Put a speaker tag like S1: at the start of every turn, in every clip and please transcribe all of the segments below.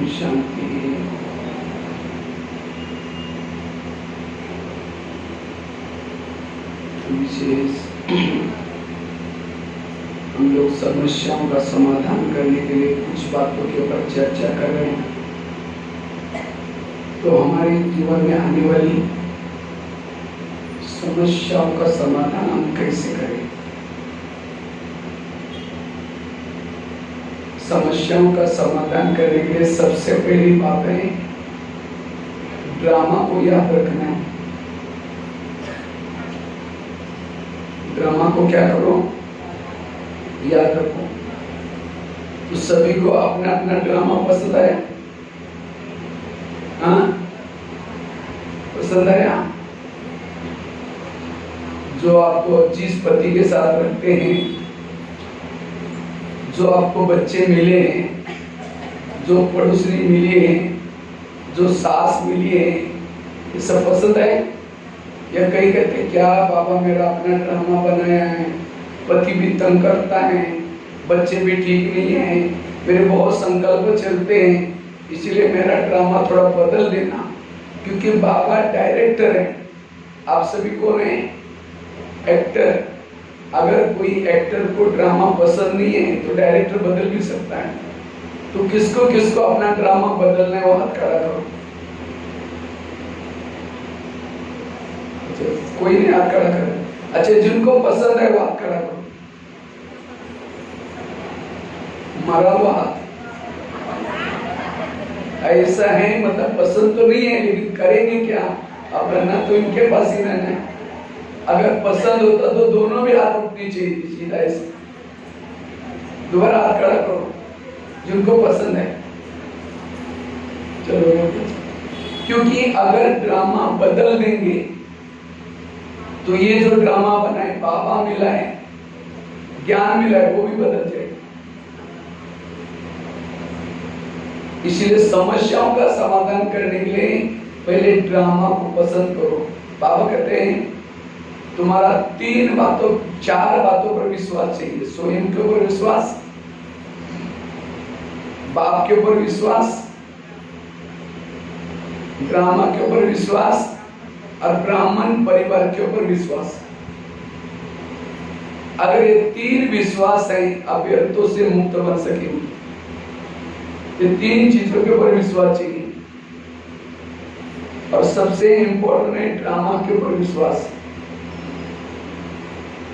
S1: शांति। विशेष हम लोग समस्याओं का समाधान करने के लिए कुछ बातों के ऊपर चर्चा कर रहे हैं। तो हमारे जीवन में आने वाली समस्याओं का समाधान हम कैसे करें? समस्याओं का समाधान करने के लिए सबसे पहली बात है ड्रामा को याद रखना है। ड्रामा को क्या करो? याद रखो। तो सभी को अपना अपना ड्रामा पसंद है? हाँ, पसंद है। जो आपको जिस पति के साथ रखते हैं, जो आपको बच्चे मिले हैं, जो पड़ोसी मिले हैं, जो सास मिली है, ये सब पसंद है? या कई कहते क्या पापा मेरा अपना ड्रामा बनाया है, पति भी तंग करता है, बच्चे भी ठीक नहीं है, मेरे बहुत संकल्प चलते हैं, इसलिए मेरा ड्रामा थोड़ा बदल देना। क्योंकि बाबा डायरेक्टर है, आप सभी कौन है? एक्टर। अगर कोई एक्टर को ड्रामा पसंद नहीं है तो डायरेक्टर बदल भी सकता है। तो किसको किसको अपना ड्रामा बदलना है वो हाथ खड़ा करो। अच्छा, कोई नहीं हाथ खड़ा करे। अच्छा, जिनको पसंद है वो हाथ खड़ा करो। मारा हुआ हाथ ऐसा है, मतलब पसंद तो नहीं है लेकिन करेंगे क्या? अब रहना तो इनके पास ही रहना है। अगर पसंद होता तो दोनों भी हाथ उठनी चाहिए सीधा ऐसे। दोबारा हाथ खड़ा करो जिनको पसंद है। चलो, क्योंकि अगर ड्रामा बदल देंगे तो ये जो ड्रामा बना है, बाबा मिला है, ज्ञान मिला है, वो भी बदल जाएगा। इसलिए समस्याओं का समाधान करने के लिए पहले ड्रामा को पसंद करो। बाबा कहते हैं तुम्हारा 4 बातों पर विश्वास चाहिए। स्वयं के ऊपर विश्वास, बाप के ऊपर विश्वास, ड्रामा के ऊपर विश्वास और ब्राह्मण परिवार के ऊपर विश्वास। अगर ये 3 विश्वास है, आप व्यर्थों से मुक्त बन सकेंगे। ये 3 चीजों के ऊपर विश्वास चाहिए। और सबसे इंपॉर्टेंट है ड्रामा के ऊपर विश्वास।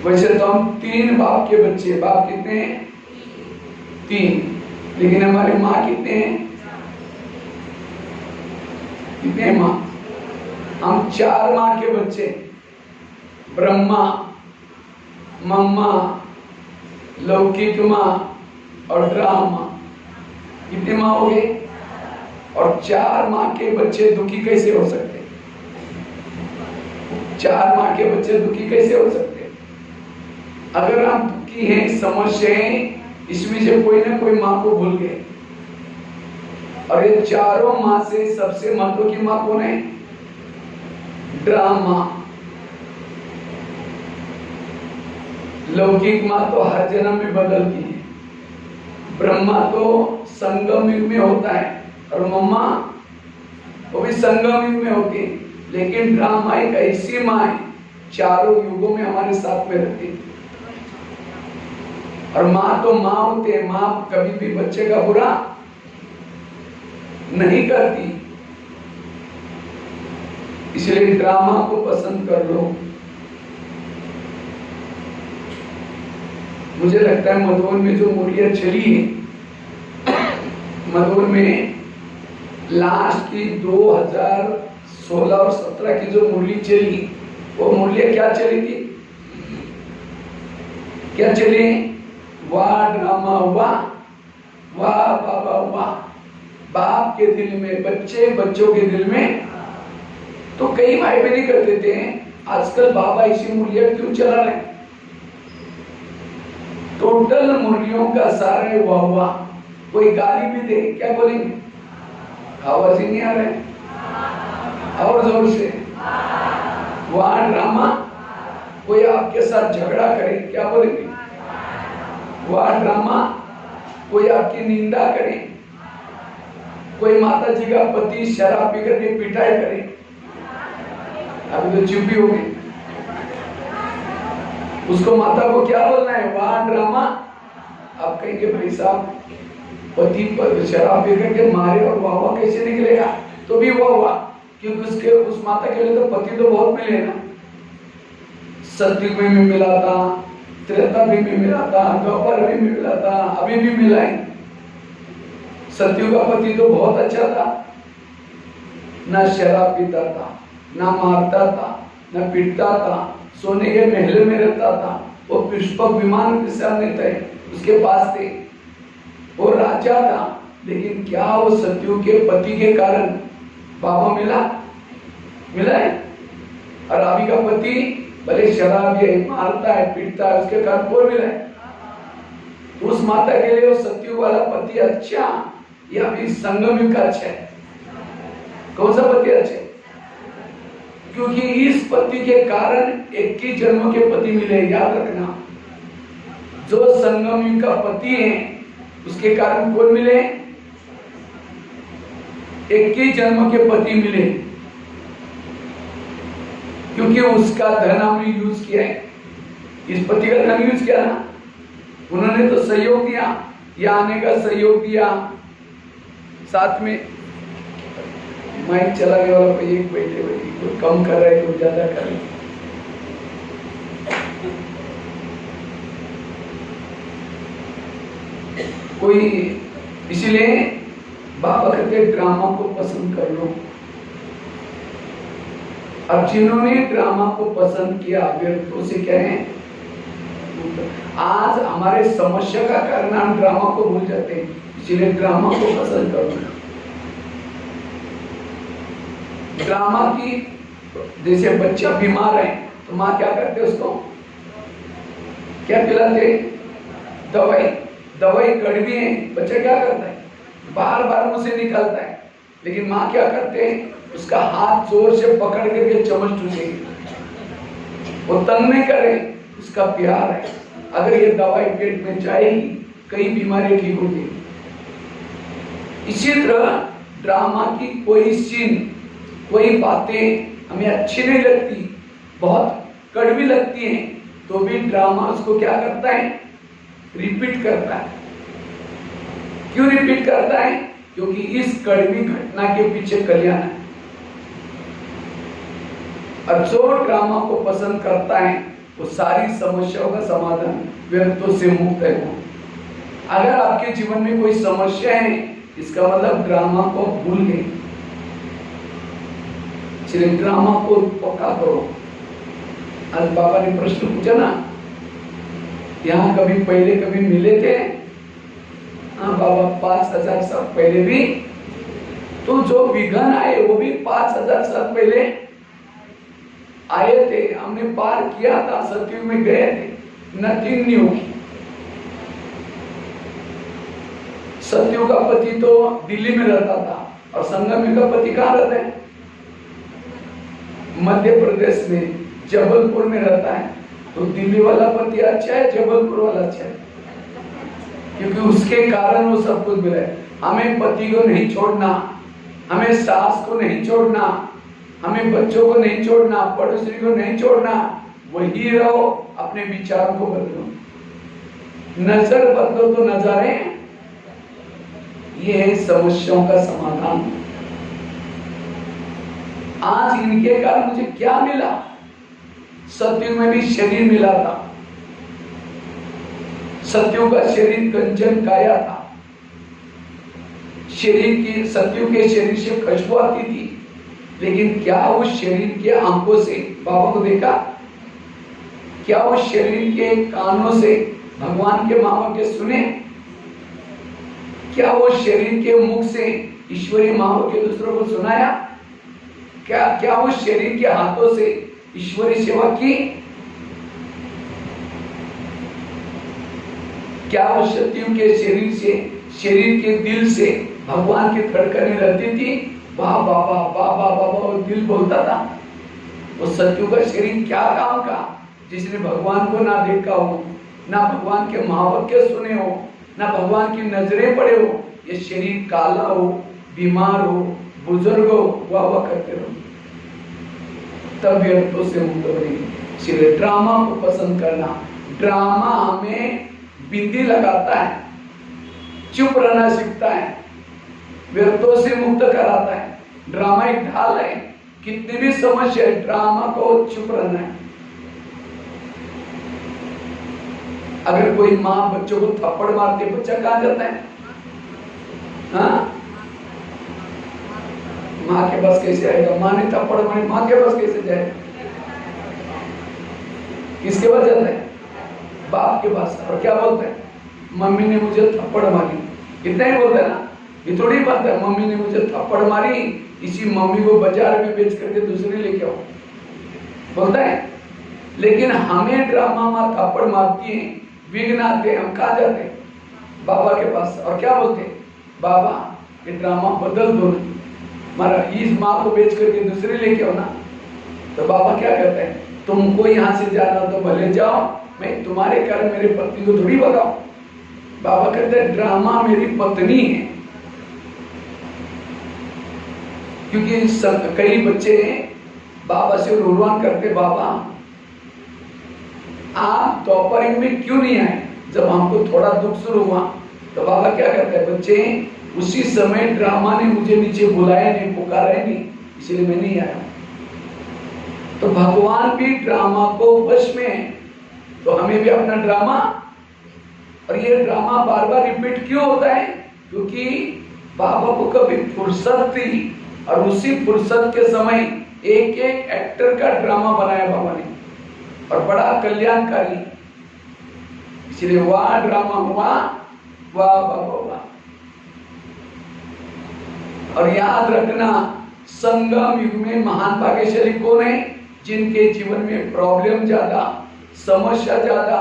S1: वैसे तो हम 3 बाप के बच्चे। बाप कितने हैं? 3। लेकिन हमारे माँ कितने हैं? कितने हैं माँ? हम 4 माँ के बच्चे। ब्रह्मा, मम्मा, लौकिक माँ और ड्रामा। कितने माँ हो गए? और 4 माँ के बच्चे दुखी कैसे हो सकते? 4 माँ के बच्चे दुखी कैसे हो सकते? अगर आप दुखी हैं, समस्या है, इसमें से कोई ना कोई माँ को भूल गए। और ये 4 माँ से सबसे महत्व की माँ कौन है? ड्रामा। लौकिक माँ तो हर जन्म में बदलती है। ब्रह्मा तो संगम युग में होता है और मम्मा वो भी संगम युग में होती है। लेकिन ड्रामा एक ऐसी माँ है, चारों युगों में हमारे साथ में रहती है। और माँ तो माँ होती है, माँ कभी भी बच्चे का बुरा नहीं करती। इसलिए ड्रामा को पसंद कर लो। मुझे लगता है मधुबन में जो मुरलियां चली है, मधुबन में लास्ट की 2016 और 17 की जो मुरली चली, वो मुरलियां क्या चली थी? क्या चली? वाह ड्रामा वाह, वाह बाबा वाह। बाप के दिल में बच्चे, बच्चों के दिल में। तो कई भाई बहन कर देते हैं आजकल बाबा इसी मुरलियां क्यों चला रहे हैं? टोटल मुरलियों का सारा है वाह वाह। कोई गाली भी दे क्या बोलेंगे? आवाज ही नहीं आ रहा, और जोर से वाह ड्रामा। कोई आपके साथ झगड़ा करे क्या बोलेंगे? वाह ड्रामा। कोई आपकी निंदा करे, कोई माता जी का पति शराब पी करके पिटाई करे, अभी तो चुप ही हो गई, उसको माता को क्या बोलना है? वाह ड्रामा। आप कहेंगे भाई साहब पति पर शराब पी करके मारे और वाह कैसे निकलेगा? तो भी वो हुआ, क्योंकि उसके उस माता के लिए तो पति तो बहुत मिले ना। सतयुग में भी मिला था, त्रेता में भी मिला था, द्वापर में भी मिला था, अभी भी मिला है। सतयुग का पति तो बहुत अच्छा था, ना शराब पीता था, ना मारता था, ना पीटता था, सोने के महल में रहता था, वो पुष्पक विमान के सामने थे, उसके पास थे, वो राजा था। लेकिन क्या वो सतयुग के पति के कारण बाबा मिला है? और अभी का पति भले शराब है, मारता है, पीटता है, उसके कारण कौन मिला है? तो उस माता के लिए वो सतयुग वाला पति अच्छा या अभी संगम का अच्छा है? कौन सा पति अच्छा है? क्योंकि इस पति के कारण 21 जन्मों के पति मिले। याद रखना, जो संगम युग का पति है उसके कारण कौन मिले? 21 जन्म के पति मिले, क्योंकि उसका धन हमने यूज किया है। इस पति का धन यूज किया ना, उन्होंने तो सहयोग दिया, यहाँ आने का सहयोग दिया, साथ में माइक चला गया वाला कोई एक बैठे कोई कम कर रहा है, कोई ज्यादा कर रहा है। कोई इसलिए बाबा कहते ड्रामा को पसंद कर लो। अब जिन्होंने ड्रामा को पसंद किया व्यर्थों से क्या है, आज हमारे समस्या का कारण हम ड्रामा को भूल जाते हैं, इसलिए ड्रामा को पसंद करो। ड्रामा की जैसे बच्चा बीमार है तो माँ क्या करते उसको क्या पिलाते? दवाई कड़वी है, बच्चा क्या करता है? बार बार मुंह से निकलता है, लेकिन माँ क्या करते हैं? उसका हाथ जोर से पकड़ करके चम्मच ठूसेगी, वो तंग नहीं करे, उसका प्यार है। अगर ये दवाई पेट में जाएगी कई बीमारी ठीक होगी। इसी तरह ड्रामा की कोई सीन, कोई बातें हमें अच्छी नहीं लगती, बहुत कड़वी लगती हैं, तो भी ड्रामा उसको क्या करता है? रिपीट करता है। क्यों रिपीट करता है? क्योंकि इस कड़वी घटना के पीछे कल्याण है। और जो ड्रामा को पसंद करता है वो सारी समस्याओं का समाधान व्यर्थों से मुक्त है। अगर आपके जीवन में कोई समस्या है, इसका मतलब ड्रामा को भूल गए, इसलिए ड्रामा को पक्का करो। आज बाबा ने प्रश्न पूछा ना, यहाँ कभी पहले कभी मिले थे? हाँ बाबा 5000 साल पहले भी, तो जो विघ्न आए वो भी 5000 साल पहले आए थे, हमने पार किया था, सतयुग में गए थे, नथिंग न्यू। सतयुग का पति तो दिल्ली में रहता था, और संगम युग का पति कहाँ रहता है? मध्य प्रदेश में जबलपुर में रहता है। तो दिल्ली वाला पति अच्छा है, जबलपुर वाला अच्छा है, क्योंकि उसके कारण वो सब कुछ मिला है। हमें पति को नहीं छोड़ना, हमें सास को नहीं छोड़ना, हमें बच्चों को नहीं छोड़ना, पड़ोसी को नहीं छोड़ना, वही रहो, अपने विचार को बदलो, नजर बदलो तो नजारे। ये है समस्याओं का समाधान। आज इनके कारण मुझे क्या मिला? सतयुग में भी शरीर मिला था, सतयुग का शरीर कंचन काया था, शरीर की सतयुग के शरीर से खुशबू आती थी, लेकिन क्या उस शरीर के आंखों से बाबा को देखा? क्या उस शरीर के कानों से भगवान के महावाक्य सुने? क्या वो शरीर के मुख से ईश्वरीय महावाक्य दूसरों को सुनाया? क्या उस शरीर के हाथों से ईश्वरीय सेवा की? क्या उस सतयुग के शरीर से, शरीर के दिल से भगवान की धड़कनें रहती थी? वाह बाबा वाह बाबा, वो दिल बोलता था। वो सतयुग का शरीर क्या काम का, जिसने भगवान को ना देखा हो, ना भगवान के महावाक्य सुने हो, ना भगवान की नजरें पड़े हो, ये शरीर काला हो, बीमार हो, बुजुर्ग हो, वाह करते रहो, तब व्यर्थों से मुक्त बनेगी। इसलिए ड्रामा को पसंद करना, ड्रामा हमें बिंदी लगाता है, चुप रहना सीखता है, व्यर्थों से मुक्त कराता है। ड्रामा एक ढाल है, कितनी भी समस्या है, ड्रामा को चुप रहना है। अगर कोई माँ बच्चों को थप्पड़ मारती है, बच्चा कहाँ जाता है? हाँ, माँ के पास कैसे आएगा? माँ ने थप्पड़ मारी, माँ के पास कैसे जाएगा? किसके पास जाता है? बाप के पास। और क्या बोलता है? मम्मी ने मुझे थप्पड़ मारी, इतना ही बोलता है ना। ये थोड़ी बात है मम्मी ने मुझे थप्पड़ मारी, इसी मम्मी को बाजार में बेच करके दूसरे लेके आओ, बोलता है। लेकिन हमें ड्रामा माँ थप्पड़ मारती है, विघ्न आते हैं, हम कहाँ जाते हैं? बाबा के पास। और क्या बोलते हैं? बाबा ये ड्रामा बदल दो ना, हमारा इस माँ को बेच करके दूसरे लेके आओ ना। तो बाबा क्या कहते हैं? तुमको यहाँ से जाना तो भले जाओ, मैं तुम्हारे कारण मेरे पत्नी को थोड़ी भगाऊं। बाबा कहते हैं ड्रामा मेरी पत्नी है। क्योंकि कई बच्चे बाबा से रुलवान करते, बाबा आप दोपहर में क्यों नहीं आए जब हमको थोड़ा दुख शुरू हुआ? तो बाबा क्या कहते हैं? बच्चे उसी समय ड्रामा ने मुझे नीचे बुलाया नहीं, पुकारा नहीं, इसलिए मैं नहीं आया। तो भगवान भी ड्रामा को वश में है, तो हमें भी अपना ड्रामा, और ये ड्रामा बार बार रिपीट क्यों होता है? क्योंकि बाबा को कभी फुर्सत थी, और उसी फुर्सत के समय एक एक एक्टर का ड्रामा बनाया बाबा ने, और बड़ा कल्याणकारी। इसलिए वाह ड्रामा हुआ, वाह बाबा वाह। और याद रखना, संगम युग में महान भाग्यशाली कौन है? जिनके जीवन में प्रॉब्लम ज्यादा, समस्या ज्यादा,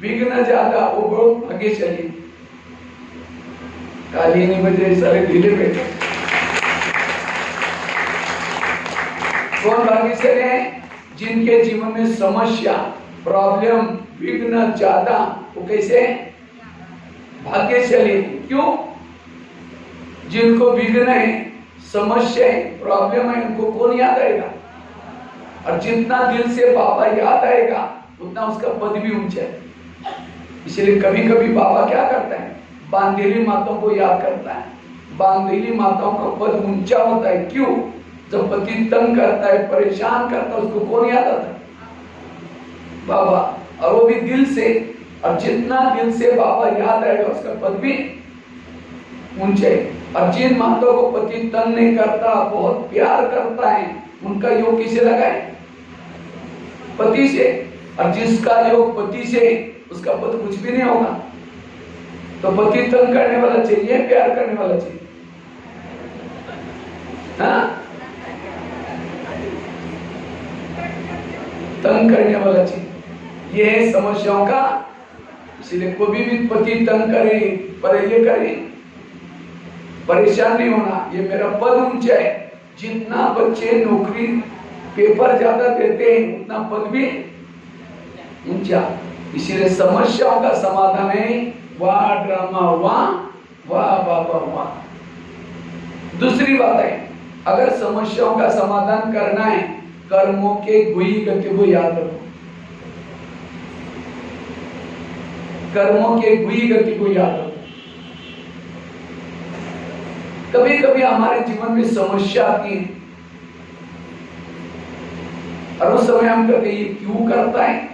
S1: विघ्न ज्यादा, वो बहुत भाग्यशाली। काली नहीं बजे सारे ढीले बैठे। कौन भाग्यशाली है? जिनके जीवन में समस्या, प्रॉब्लम, विघ्न ज्यादा, वो कैसे? भाग्यशाली। क्यों? जिनको विघ्न है, समस्या है, प्रॉब्लम है, उनको कौन याद आएगा? और जितना दिल से बाबा याद आएगा, उतना उसका पद भी ऊंचा है। इसलिए कभी कभी बाबा क्या करता है? बांधेली माताओं को याद करता है। बांधेली माताओं का पद ऊंचा होता है। क्यों? जब पति तंग करता है, परेशान करता है, उसको कौन याद आता है? बाबा। और वो भी दिल से, और जितना दिल से बाबा याद आएगा, उसका पद भी ऊंचे। और जिन माताओं को पति तंग नहीं करता, बहुत प्यार करता है, उनका योग किसे लगा है? पति से। और जिसका योग पति से, उसका पद कुछ भी नहीं होगा। तो पति तंग करने वाला चाहिए, प्यार करने वाला चाहिए? हाँ, तंग करने वाला चाहिए। ये है समस्याओं का। इसलिए कोई भी पति तंग करे, पर ये करे, परेशान नहीं होना। ये मेरा पद ऊंचा है। जितना बच्चे नौकरी, पेपर ज्यादा देते हैं, उतना पद भी ऊंचा। इसीलिए समस्याओं का समाधान है वाह ड्रामा, वाह वाह बाबा वाह। दूसरी बात है, अगर समस्याओं का समाधान करना है, कर्मों के गुई गति को याद रखो। कर्मों के गुई गति को याद रखो। कभी कभी हमारे जीवन में समस्या आती है, और उस समय हम कहते हैं ये क्यों करता है,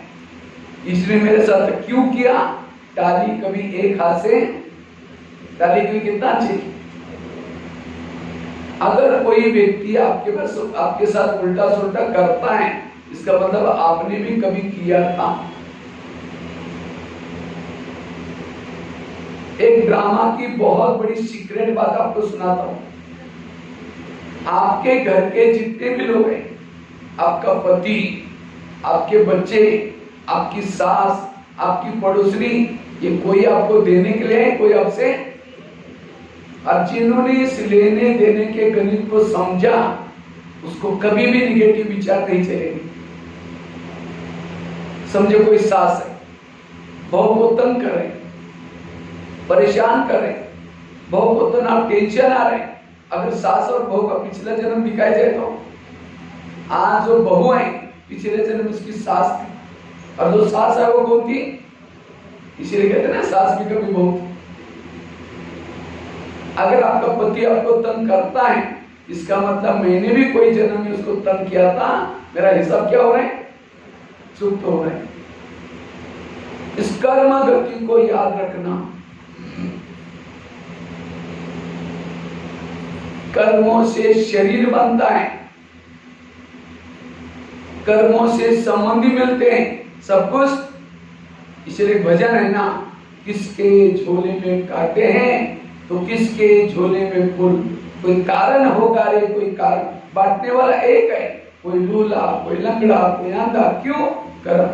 S1: इसने मेरे साथ क्यों किया। ताली कभी एक हाथ से, ताली कभी कितना चाहिए। अगर कोई व्यक्ति आपके साथ उल्टा सुल्टा करता है, इसका मतलब आपने भी कभी किया था। एक ड्रामा की बहुत बड़ी सीक्रेट बात आपको सुनाता हूं। आपके घर के जितने भी लोग हैं, आपका पति, आपके बच्चे, आपकी सास, आपकी पड़ोसनी, ये कोई आपको देने के लिए है, कोई आपसे। और जिन्होंने इस लेने देने के गणित को समझा, उसको कभी भी निगेटिव विचार नहीं चलेगी। समझो कोई सास है, बहू को तंग कर रहे, परेशान कर रहे, बहू को तनाव, टेंशन आ रहे, अगर सास और बहू का पिछला जन्म दिखाई जाए तो आज जो बहू है पिछले जन्म उसकी सास थी और जो सास है वो बहू थी, इसीलिए कहते हैं ना सास भी कभी बहू थी। अगर आपका पति आपको तंग करता है इसका मतलब मैंने भी कोई जन्म में उसको तंग किया था, मेरा हिसाब क्या हो रहा है, चुप हो रहा है। इस कर्म गति को याद रखना। कर्मों से शरीर बनता है, कर्मों से संबंधी मिलते हैं, सब कुछ। इसलिए भजन है ना, किसके झोले में काटे हैं तो किसके झोले में फूल। कोई कारण होगा रे, कोई कारण बांटने वाला एक है, कोई लूला, कोई लंगड़ा, कोई अंधा, क्यों? कर्म।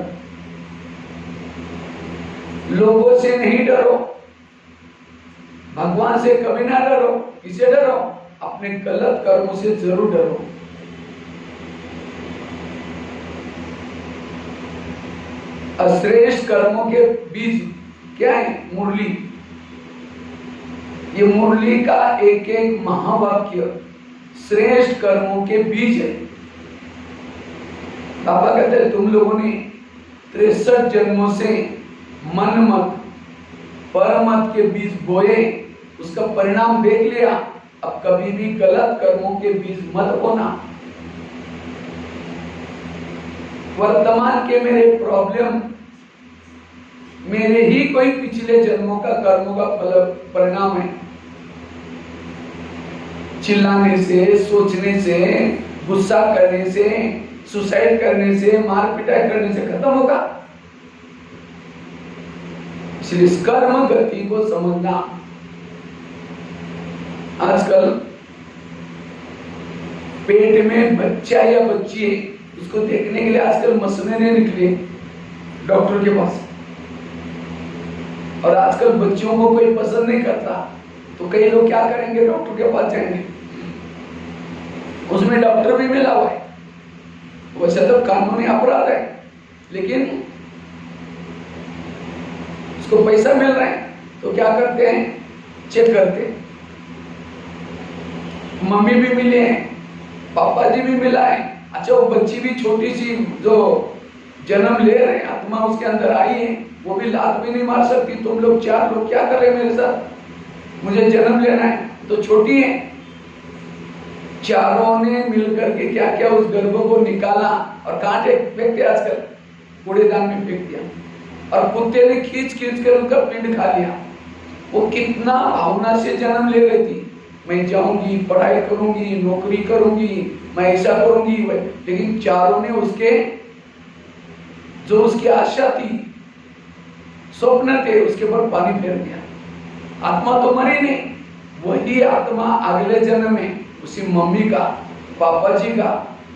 S1: लोगों से नहीं डरो, भगवान से कभी ना डरो। किसे डरो? अपने गलत कर्मों से जरूर डरो। अश्रेष्ठ कर्मों के बीज क्या है? मुरली। ये मुरली का एक एक महावाक्य श्रेष्ठ कर्मों के बीज है। बाबा कहते हैं तुम लोगों ने 63 जन्मों से मन मत परमत के बीज बोए, उसका परिणाम देख लिया। अब कभी भी गलत कर्मों के बीज मत बोना। वर्तमान के मेरे प्रॉब्लम मेरे ही कोई पिछले जन्मों का कर्मों का फल परिणाम है। चिल्लाने से, सोचने से, गुस्सा करने से, सुसाइड करने से, मार पिटाई करने से खत्म होगा। इसलिए इस कर्म गति को समझना। आजकल पेट में बच्चा या बच्ची है, उसको देखने के लिए आजकल मशीनें निकली डॉक्टर के पास। और आजकल बच्चों को कोई पसंद नहीं करता तो कई लोग क्या करेंगे, डॉक्टर के पास जाएंगे। उसमें डॉक्टर भी मिला हुआ है, वैसे तो कानूनी अपराध है, लेकिन उसको पैसा मिल रहा है तो क्या करते हैं, चेक करते हैं। मम्मी भी मिले हैं, पापा जी भी मिला है। अच्छा, वो बच्ची भी छोटी सी जो जन्म ले रहे हैं, आत्मा उसके अंदर आई है, वो भी लात भी नहीं मार सकती। तुम लोग 4 लोग क्या कर रहे हैं मेरे साथ, मुझे जन्म लेना है, तो छोटी है। चारों ने मिलकर के क्या क्या उस गर्भ को निकाला और कांटे फेंक दिया, आजकल कूड़ेदान में फेंक दिया। और कुत्ते ने खींच खींच कर उनका पिंड खा लिया। वो कितना भावना से जन्म ले रही थी, मैं जाऊंगी, पढ़ाई करूंगी, नौकरी करूंगी, मैं ऐसा करूंगी, लेकिन चारों ने उसके जो उसकी आशा थी, स्वप्न थे, उसके ऊपर पानी फेर दिया। आत्मा तो मरी नहीं, वही आत्मा अगले जन्म में उसी मम्मी का, पापा जी का,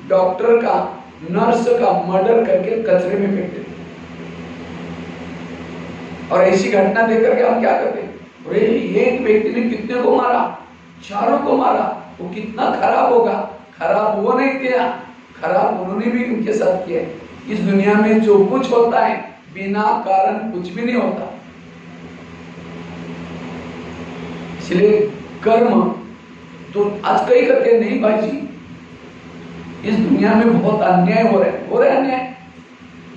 S1: डॉक्टर का, नर्स का मर्डर करके कचरे में फेंक देते। और ऐसी घटना देख करके हम क्या करते, अरे एक व्यक्ति ने कितने को मारा, चारों को मारा, वो कितना खराब होगा। खराब वो नहीं किया, खराब उन्होंने भी उनके साथ किया। इस दुनिया में जो कुछ होता है बिना कारण कुछ भी नहीं होता। इसलिए कर्म तो आज कई कहते नहीं भाई जी, इस दुनिया में बहुत अन्याय हो रहा है अन्याय।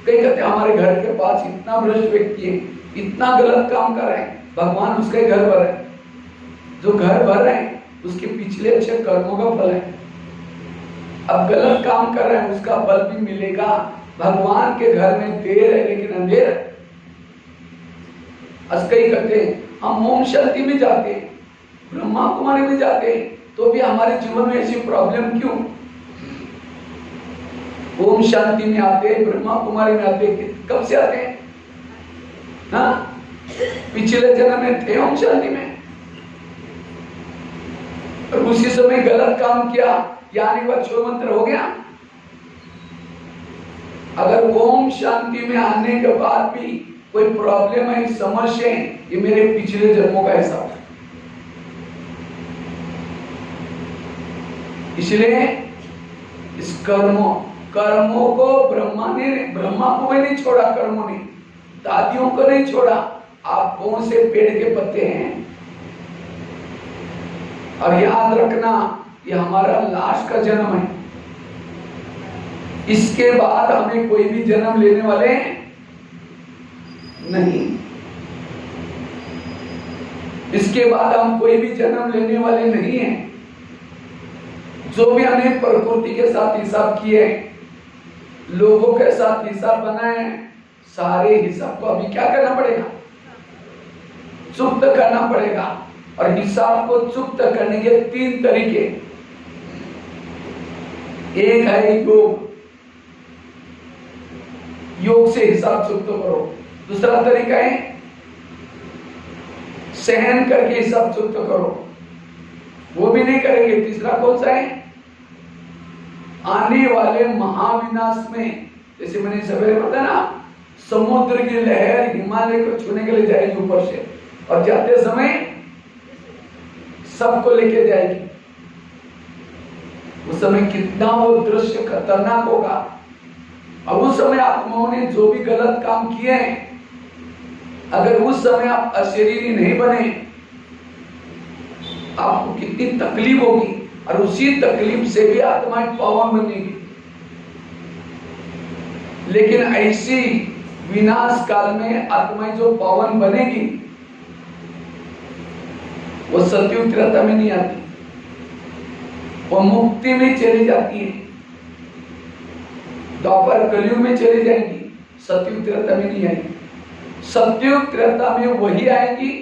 S1: कई कहते हमारे घर के पास इतना भ्रष्ट व्यक्ति है, इतना गलत काम कर रहे हैं, भगवान उसके घर भर है। जो घर भर रहे हैं उसके पिछले अच्छे कर्मों का फल है। अब गलत काम कर रहे हैं उसका फल भी मिलेगा। भगवान के घर में देर है लेकिन अंधेर है। कई कहते हैं हम ओम शांति में जाते हैं, ब्रह्मा कुमारी में जाते हैं, तो भी हमारे जीवन में ऐसी प्रॉब्लम क्यों? ओम शांति में आते हैं, ब्रह्मा कुमारी में आते हैं, कब से आते हैं? हाँ, पिछले जन्म में थे ओम शांति में, और उसी समय गलत काम किया, यानी वह छो मंत्र हो गया। अगर ओम शांति में आने के बाद भी कोई प्रॉब्लम है, समस्या है, ये मेरे पिछले जन्मों का हिसाब है। इसलिए इस कर्मों को ब्रह्मा को भी नहीं छोड़ा, कर्मों ने दादियों को नहीं छोड़ा। आप कौन से पेड़ के पत्ते हैं? और याद रखना ये हमारा लास्ट का जन्म है, इसके बाद हमें कोई भी जन्म लेने वाले नहीं, इसके बाद हम कोई भी जन्म लेने वाले नहीं हैं। जो भी हमने प्रकृति के साथ हिसाब किए, लोगों के साथ हिसाब बनाए, सारे हिसाब को अभी क्या करना पड़ेगा, चुक्त करना पड़ेगा। और हिसाब को चुक्त करने के 3 तरीके, एक है योग, योग से हिसाब चुक्त करो। दूसरा तरीका है सहन करके हिसाब चुक्त करो, वो भी नहीं करेंगे। तीसरा कौन सा है, आने वाले महाविनाश में, जैसे मैंने सवेरे बताया ना, समुद्र की लहर हिमालय को छूने के लिए जाएगी ऊपर से, और जाते समय सबको लेके जाएगी। उस समय कितना वो दृश्य खतरनाक होगा। और उस समय आत्माओं ने जो भी गलत काम किए हैं, अगर उस समय आप अशरीरी नहीं बने, आपको कितनी तकलीफ होगी, और उसी तकलीफ से भी आत्माएं पावन बनेगी। लेकिन ऐसी विनाश काल में आत्माएं जो पावन बनेगी, वो सतयुग त्रेता में नहीं आती, वो मुक्ति में चली जाती है, द्वापर कलयुग में चली जाएंगी, सतयुग त्रेता में नहीं आएगी। सतयुग त्रेता में वही आएगी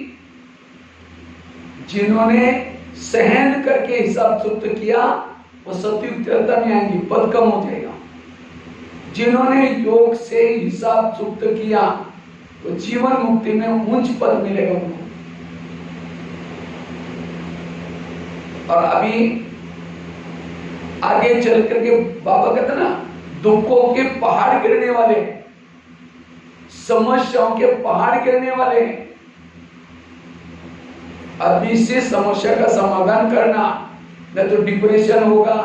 S1: जिन्होंने सहन करके हिसाब चुक्त किया, वो सतयुग त्रेता में आएंगी, पद कम हो जाएगा। जिन्होंने योग से हिसाब चुक्त किया, वो जीवन मुक्ति में उच्च पद मिलेगा उनको। और अभी आगे चल करके बाबा कहते ना, दुखों के पहाड़ गिरने वाले, समस्याओं के पहाड़ गिरने वाले, अभी से समस्या का समाधान करना, नहीं तो डिप्रेशन होगा,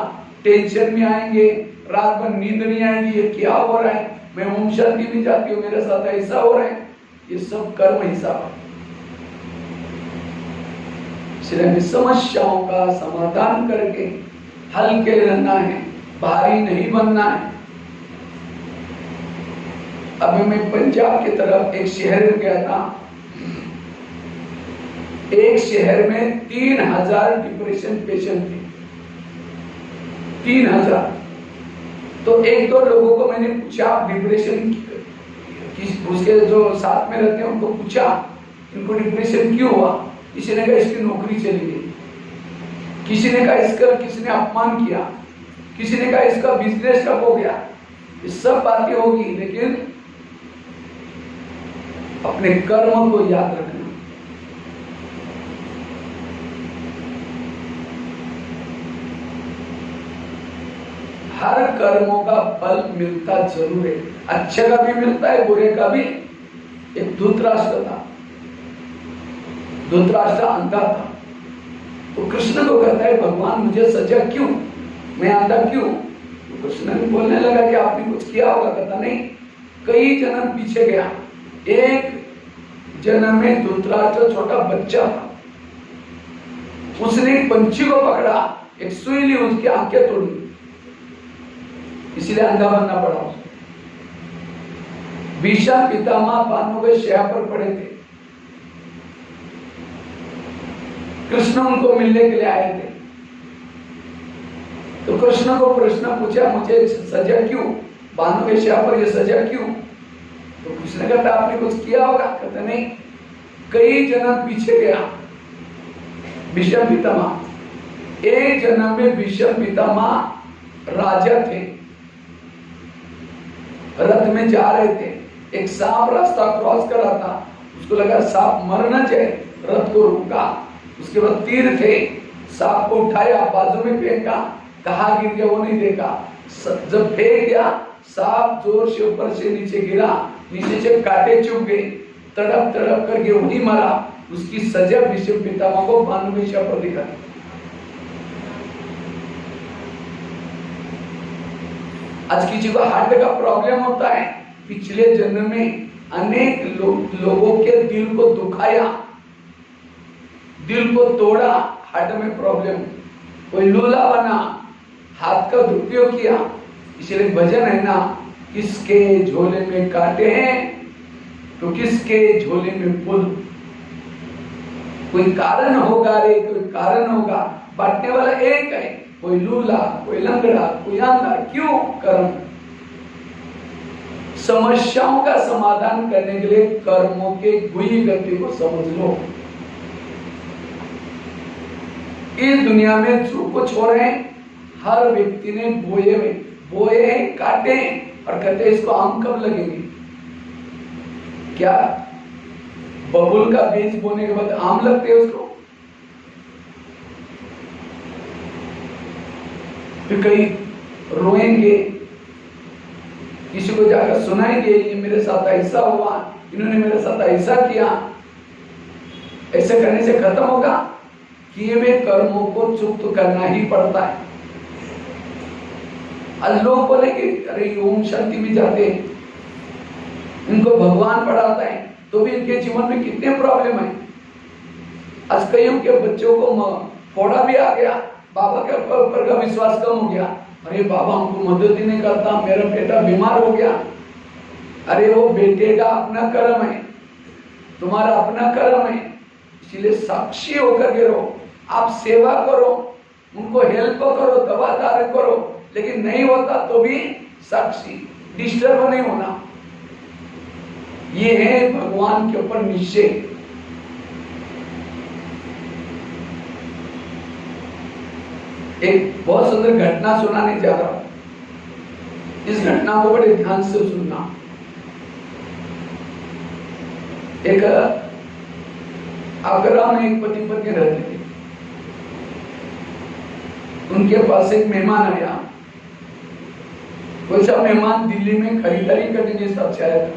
S1: टेंशन में आएंगे, रात भर नींद नहीं आएगी, ये क्या हो रहा है, मैं ओम शांति नहीं जाती हूँ, मेरे साथ ऐसा हो रहा है, ये सब कर्म हिसाब है। इसलिए समस्याओं का समाधान करके हल्के रहना है, भारी नहीं बनना है। अभी मैं पंजाब की तरफ एक शहर में गया था, एक शहर में 3000 डिप्रेशन पेशेंट थे, 3000। तो 1-2 लोगों को मैंने पूछा, डिप्रेशन उसके जो साथ में रहते हैं उनको पूछा, इनको डिप्रेशन क्यों हुआ? किसी ने कहा इसकी नौकरी चली गई, किसी ने कहा इसका किसी ने अपमान किया, किसी ने कहा इसका बिजनेस ठप हो गया। ये सब बातें होगी, लेकिन अपने कर्म को याद रखना। हर कर्मों का फल मिलता जरूर है, अच्छे का भी मिलता है, बुरे का भी। एक धृतराष्ट्र था, धृतराष्ट्र अंधा था, तो कृष्ण को कहता है भगवान मुझे सजा क्यों, मैं अंधा क्यों? तो कृष्ण ने बोलने लगा कि आपने कुछ किया होगा। कहता नहीं, कई जन्म पीछे गया, एक जन्म में धृतराष्ट्र छोटा बच्चा था, उसने एक पंछी को पकड़ा, एक सुई ली, उसकी आंखें तोड़ी, इसलिए अंधा बनना पड़ा उसको। भीष्म पितामह बानों के शया पर पड़े थे, कृष्ण उनको मिलने के लिए आए थे, तो कृष्ण को प्रश्न पूछा मुझे सजा क्यों, बानों के शया पर ये सजा क्यों? तो कृष्ण कहता आपने कुछ किया होगा। कहता नहीं, कई जन्म पीछे गया भीष्म पितामह। एक जन्म में भीष्म पितामह राजा थे, रथ में जा रहे थे, एक सांप रास्ता क्रॉस कर रहा था, उसको लगा सांप मर न जाए, रथ को रुका, उसके बाद तीर थे, सांप को उठाया, बाजू में फेंका, कहाँ गिर गया वो नहीं देखा, जब फेंक दिया सांप जोर से ऊपर से नीचे गिरा, नीचे से कांटे चुभ गए, तड़प तड़प करके वही मरा। उसकी सजा भीष्म पितामह को भानुवेशा पर दिखा। आज किसी को हार्ट का प्रॉब्लम होता है, पिछले जन्म में अनेक लोगों के दिल को दुखाया, दिल को तोड़ा, हार्ट में प्रॉब्लम, कोई लूला बना, हाथ का दुरुपयोग किया। इसलिए भजन है ना, किसके झोले में कांटे हैं तो किसके झोले में फूल। कोई कारण होगा रे, कोई कारण होगा, बांटने वाला एक है, कोई लूला, कोई लंगड़ा, कोई अंधा, क्यों? कर्म। समस्याओं का समाधान करने के लिए कर्मों के गुही गति को समझ लो। इस दुनिया में जो कुछ हो रहे हैं, हर व्यक्ति ने बोए हैं, काटे हैं, और कहते हैं इसको आम कब लगेंगे। क्या बबुल का बीज बोने के बाद आम लगते हैं उसको? फिर कहीं रोएंगे, किसी को जाकर सुनाएंगे, ये मेरे साथ ऐसा हुआ, इन्होंने मेरे साथ ऐसा किया। ऐसे करने से खत्म होगा? किए हुए कर्मों को चुप करना ही पड़ता है। आज लोग बोले कि अरे ओम शांति में जाते हैं, इनको भगवान पढ़ाता है, तो भी इनके जीवन में कितने प्रॉब्लम है। आज कईयों के बच्चों को फोड़ा भी आ गया, बाबा के ऊपर का विश्वास कम हो गया। अरे बाबा हमको मदद ही नहीं करता, मेरा बेटा बीमार हो गया। अरे वो बेटे का अपना कर्म है, तुम्हारा अपना कर्म है, इसलिए साक्षी होकर के रहो। आप सेवा करो, उनको हेल्प करो, दवा दार करो, लेकिन नहीं होता तो भी साक्षी, डिस्टर्ब नहीं होना। ये है भगवान के ऊपर निश्चय। एक बहुत सुंदर घटना सुनाने जा रहा हूं, इस घटना को बड़े ध्यान से सुनना। एक आगरा में एक पति पत्नी रहते थे, उनके पास एक मेहमान आया। कोई सा मेहमान दिल्ली में खरीदारी करने के हिसाब से आया था,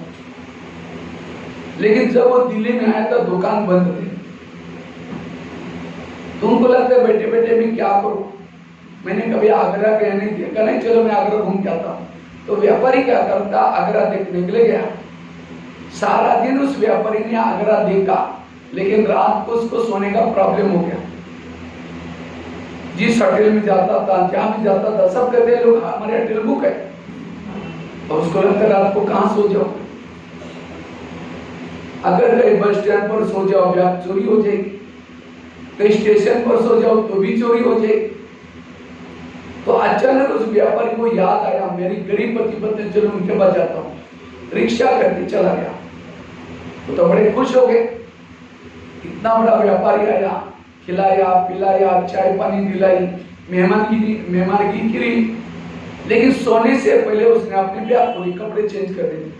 S1: लेकिन जब वो दिल्ली में आया था दुकान बंद थी। तो उनको लगता है बैठे बैठे मैं क्या करूं, मैंने कभी आगरा गया नहीं, देखा नहीं, चलो मैं आगरा घूम के आता हूं। तो व्यापारी क्या करता, आगरा देखने के लिए गया। सारा दिन उस व्यापारी ने आगरा देखा, लेकिन रात को उसको सोने का प्रॉब्लम हो गया। जिस होटल में जाता था, जहां भी जाता था, सब कहते लोग हमारे होटल बुक है, और उसको लगता रात को कहां सो जाओ। अगर कहीं बस स्टैंड पर सो जाओ चोरी हो जाएगी, कहीं स्टेशन पर सो जाओ तो भी चोरी हो जाएगी। तो अचानक उस व्यापारी को याद आया, मेरी गरीब पति पत्नी, चलो उनके पास जाता हूँ। रिक्शा करके चला गया। तो बड़े खुश हो गए, इतना बड़ा व्यापारी आया, खिलाया पिलाया, चाय पानी दिलाई, मेहमानगी की। लेकिन सोने से पहले उसने अपने ब्याह खोली, कपड़े चेंज कर दिए।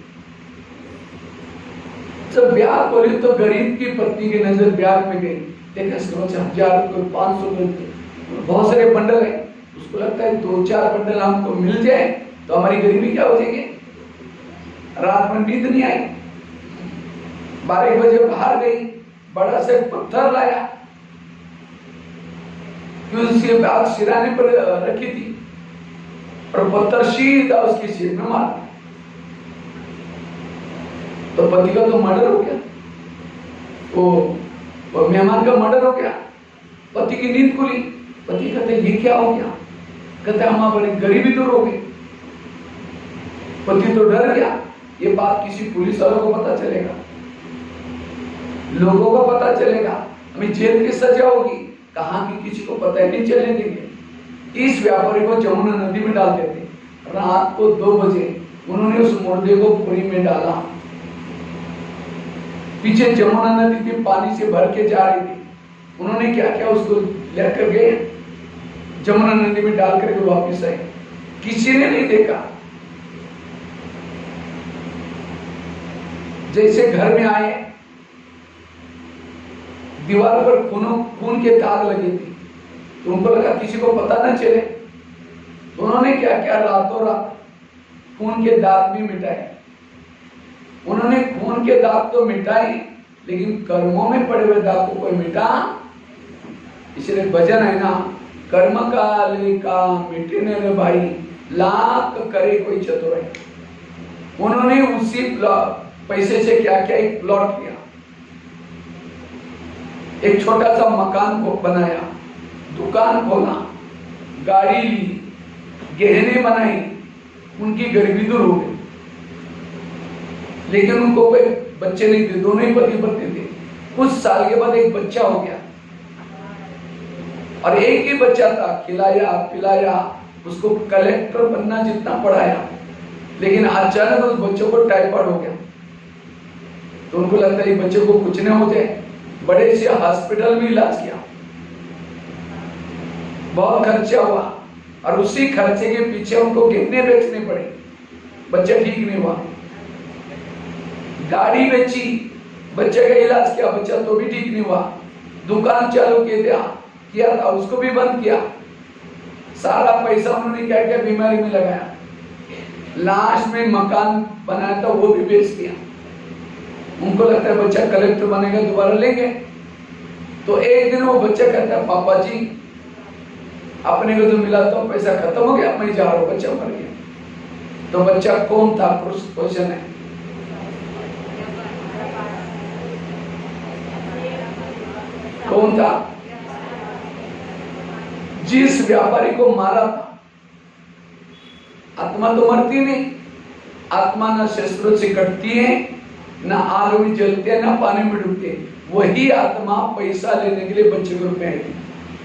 S1: जब ब्याह खोली तो गरीब की पत्नी की नजर ब्याह में गई। देखा 1000 कोई 500, बहुत सारे बंडल है। उसको लगता है 2-4 बंडल हमको मिल जाए तो हमारी गरीबी क्या हो जाएगी। रात में नींद नहीं आई, 12 बजे बाहर गई, बड़ा से पत्थर लाया, क्योंकि उसके बैग सिराने पर रखी थी, और पत्थर सीधा उसके सिर में मार दिया। तो पति का तो मर्डर हो गया, वो मेहमान का मर्डर हो गया। पति की नींद खुली, पति कहते ये क्या हो गया, कहते हमारी गरीबी दूर हो गई। पति तो डर गया, ये बात किसी पुलिस वालों को पता चलेगा, लोगों को पता चलेगा, हमें जेल की सजा होगी, कहां की किसी को पता ही नहीं चलने देंगे। इस व्यापारी को जमुना नदी में डाल देते। रात को 2 बजे उन्होंने उस मुर्दे को पुरी में डाला। पीछे जमुना नदी के पानी से भर के जा रही थी। उन्होंने क्या किया, उसको लेकर गए, जमुना नदी में डाल करके वापिस आए। किसी ने नहीं देखा। जैसे घर में आए, दीवार पर खून के दाग लगे थे, तो उनको लगा किसी को पता न चले। तो उन्होंने क्या किया, रातों रात खून के दाग भी मिटाए। उन्होंने खून के दाग तो मिटाए, लेकिन कर्मों में पड़े हुए दाग को कोई मिटा। इसलिए भजन है ना, कर्म काले का मिटने रे भाई, लाख करे कोई चतुर है। उन्होंने उसी पैसे से क्या किया, एक प्लॉट लिया, एक छोटा सा मकान को बनाया, दुकान खोला, गाड़ी ली, गहने बनाए, उनकी गरीबी दूर हो गई। लेकिन उनको कोई बच्चे नहीं थे, दोनों ही पति पत्नी थे। कुछ साल के बाद एक बच्चा हो गया और एक ही बच्चा था, खिलाया पिलाया, उसको कलेक्टर बनना जितना पढ़ाया, लेकिन अचानक उस बच्चों को टाइफाइड हो गया। तो उनको लगता है बच्चे को कुछ नहीं हो जाए, बड़े से हॉस्पिटल में इलाज किया, बहुत खर्चा हुआ और उसी खर्चे के पीछे उनको गहने बेचने पड़े, बच्चा ठीक नहीं हुआ। गाड़ी बेची, बच्चे का इलाज किया, बच्चा तो भी ठीक नहीं हुआ। दुकान चालू किया था, उसको भी बंद किया। सारा पैसा उन्होंने क्या क्या बीमारी में लगाया। लास्ट में मकान बनाया था, वो भी बेच दिया। उनको लगता है बच्चा कलेक्टर बनेगा, दोबारा लेंगे। तो एक दिन वो बच्चा कहता है, पापा जी अपने को जो मिला तो पैसा खत्म हो गया, मैं जा रहा हूँ, बच्चा मर गया। तो बच्चा कौन था? क्वेश्चन है। कौन था? जिस व्यापारी को मारा था। आत्मा तो मरती नहीं, आत्मा न शस्त्रों से कटती है, न आग में जलती है, न पानी में डूबती है। वही आत्मा पैसा लेने के लिए बच्चे के रूप में आई।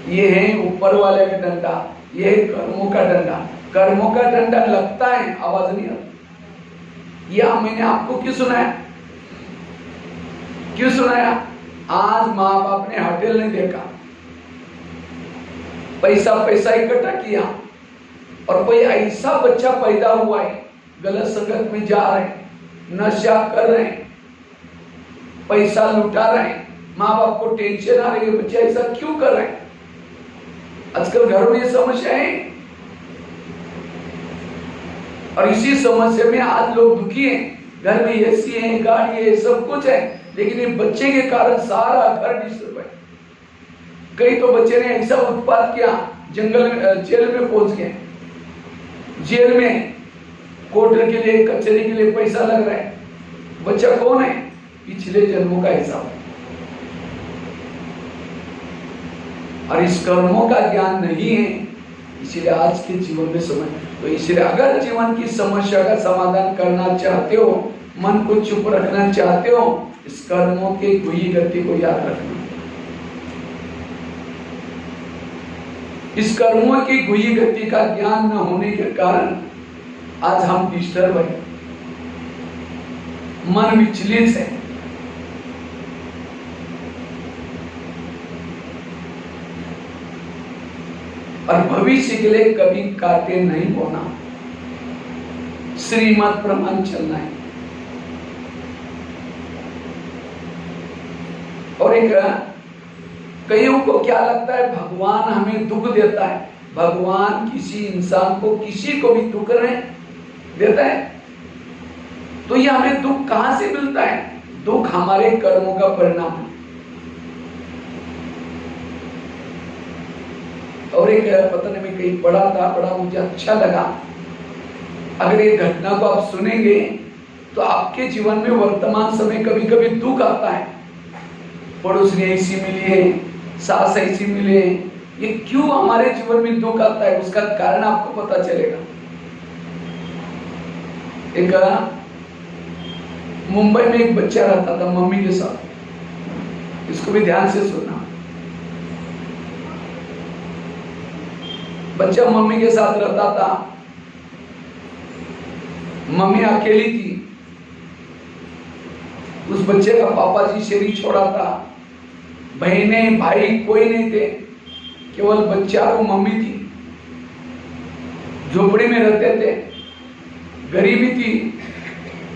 S1: ये है ऊपर वाले का डंडा, ये है कर्मों का डंडा। कर्मों का डंडा लगता है, आवाज नहीं आती। या मैंने आपको क्यों सुनाया? क्यों सुनाया? आज माँ बाप ने होटल नहीं देखा, पैसा इकट्ठा किया, और कोई ऐसा बच्चा पैदा हुआ है, गलत संगत में जा रहे हैं, नशा कर रहे हैं, पैसा लुटा रहे हैं, माँ बाप को टेंशन आ रही है, बच्चे ऐसा क्यों कर रहे हैं? आजकल घरों में ये समस्या है, और इसी समस्या में आज लोग दुखी हैं। घर में एसी है, गाड़ी है, सब कुछ है, लेकिन ये बच्चे के कारण सारा घर डिस्टर्ब है। कई तो बच्चे ने ऐसा उत्पाद किया, जंगल में, जेल में पहुंच गए। जेल में कोर्ट के लिए, कचहरी के लिए पैसा लग रहा है। बच्चा कौन है? पिछले जन्मों का हिसाब है। और इस कर्मों का ज्ञान नहीं है, इसलिए आज के जीवन में समझ। तो इसलिए अगर जीवन की समस्या का समाधान करना चाहते हो, मन को चुप रखना चाहते हो, इस कर्मों के गुही गति को याद रखना। इस कर्मों की गुही गति का ज्ञान न होने के कारण आज हम डिस्टर्ब है, मन विचलित है। और भविष्य के लिए कभी काटे नहीं होना, श्रीमत प्रमाण चलना है। और एक कईयों को क्या लगता है, भगवान हमें दुख देता है। भगवान किसी इंसान को, किसी को भी दुख देता है, तो ये हमें दुख कहां से मिलता है? दुख हमारे कर्मों का परिणाम है। और एक पता नहीं मैं कहीं पढ़ा था, बड़ा मुझे अच्छा लगा। अगर ये घटना को आप सुनेंगे तो आपके जीवन में वर्तमान समय कभी कभी दुख आता है। पड़ोस ने ऐसी मिली है, सास ऐसी मिली है, ये क्यों हमारे जीवन में दुख आता है, उसका कारण आपको पता चलेगा। एक मुंबई में एक बच्चा रहता था मम्मी के साथ, इसको भी ध्यान से सुनना। बच्चा मम्मी के साथ रहता था, मम्मी अकेली थी। उस बच्चे का पापा जी शरीर छोड़ा था, बहने भाई कोई नहीं थे, केवल बच्चा और मम्मी थी। झोपड़ी में रहते थे, गरीबी थी।